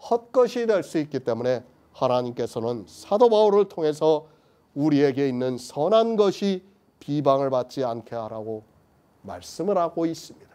A: 헛것이 될 수 있기 때문에 하나님께서는 사도 바울을 통해서 우리에게 있는 선한 것이 비방을 받지 않게 하라고 말씀을 하고 있습니다.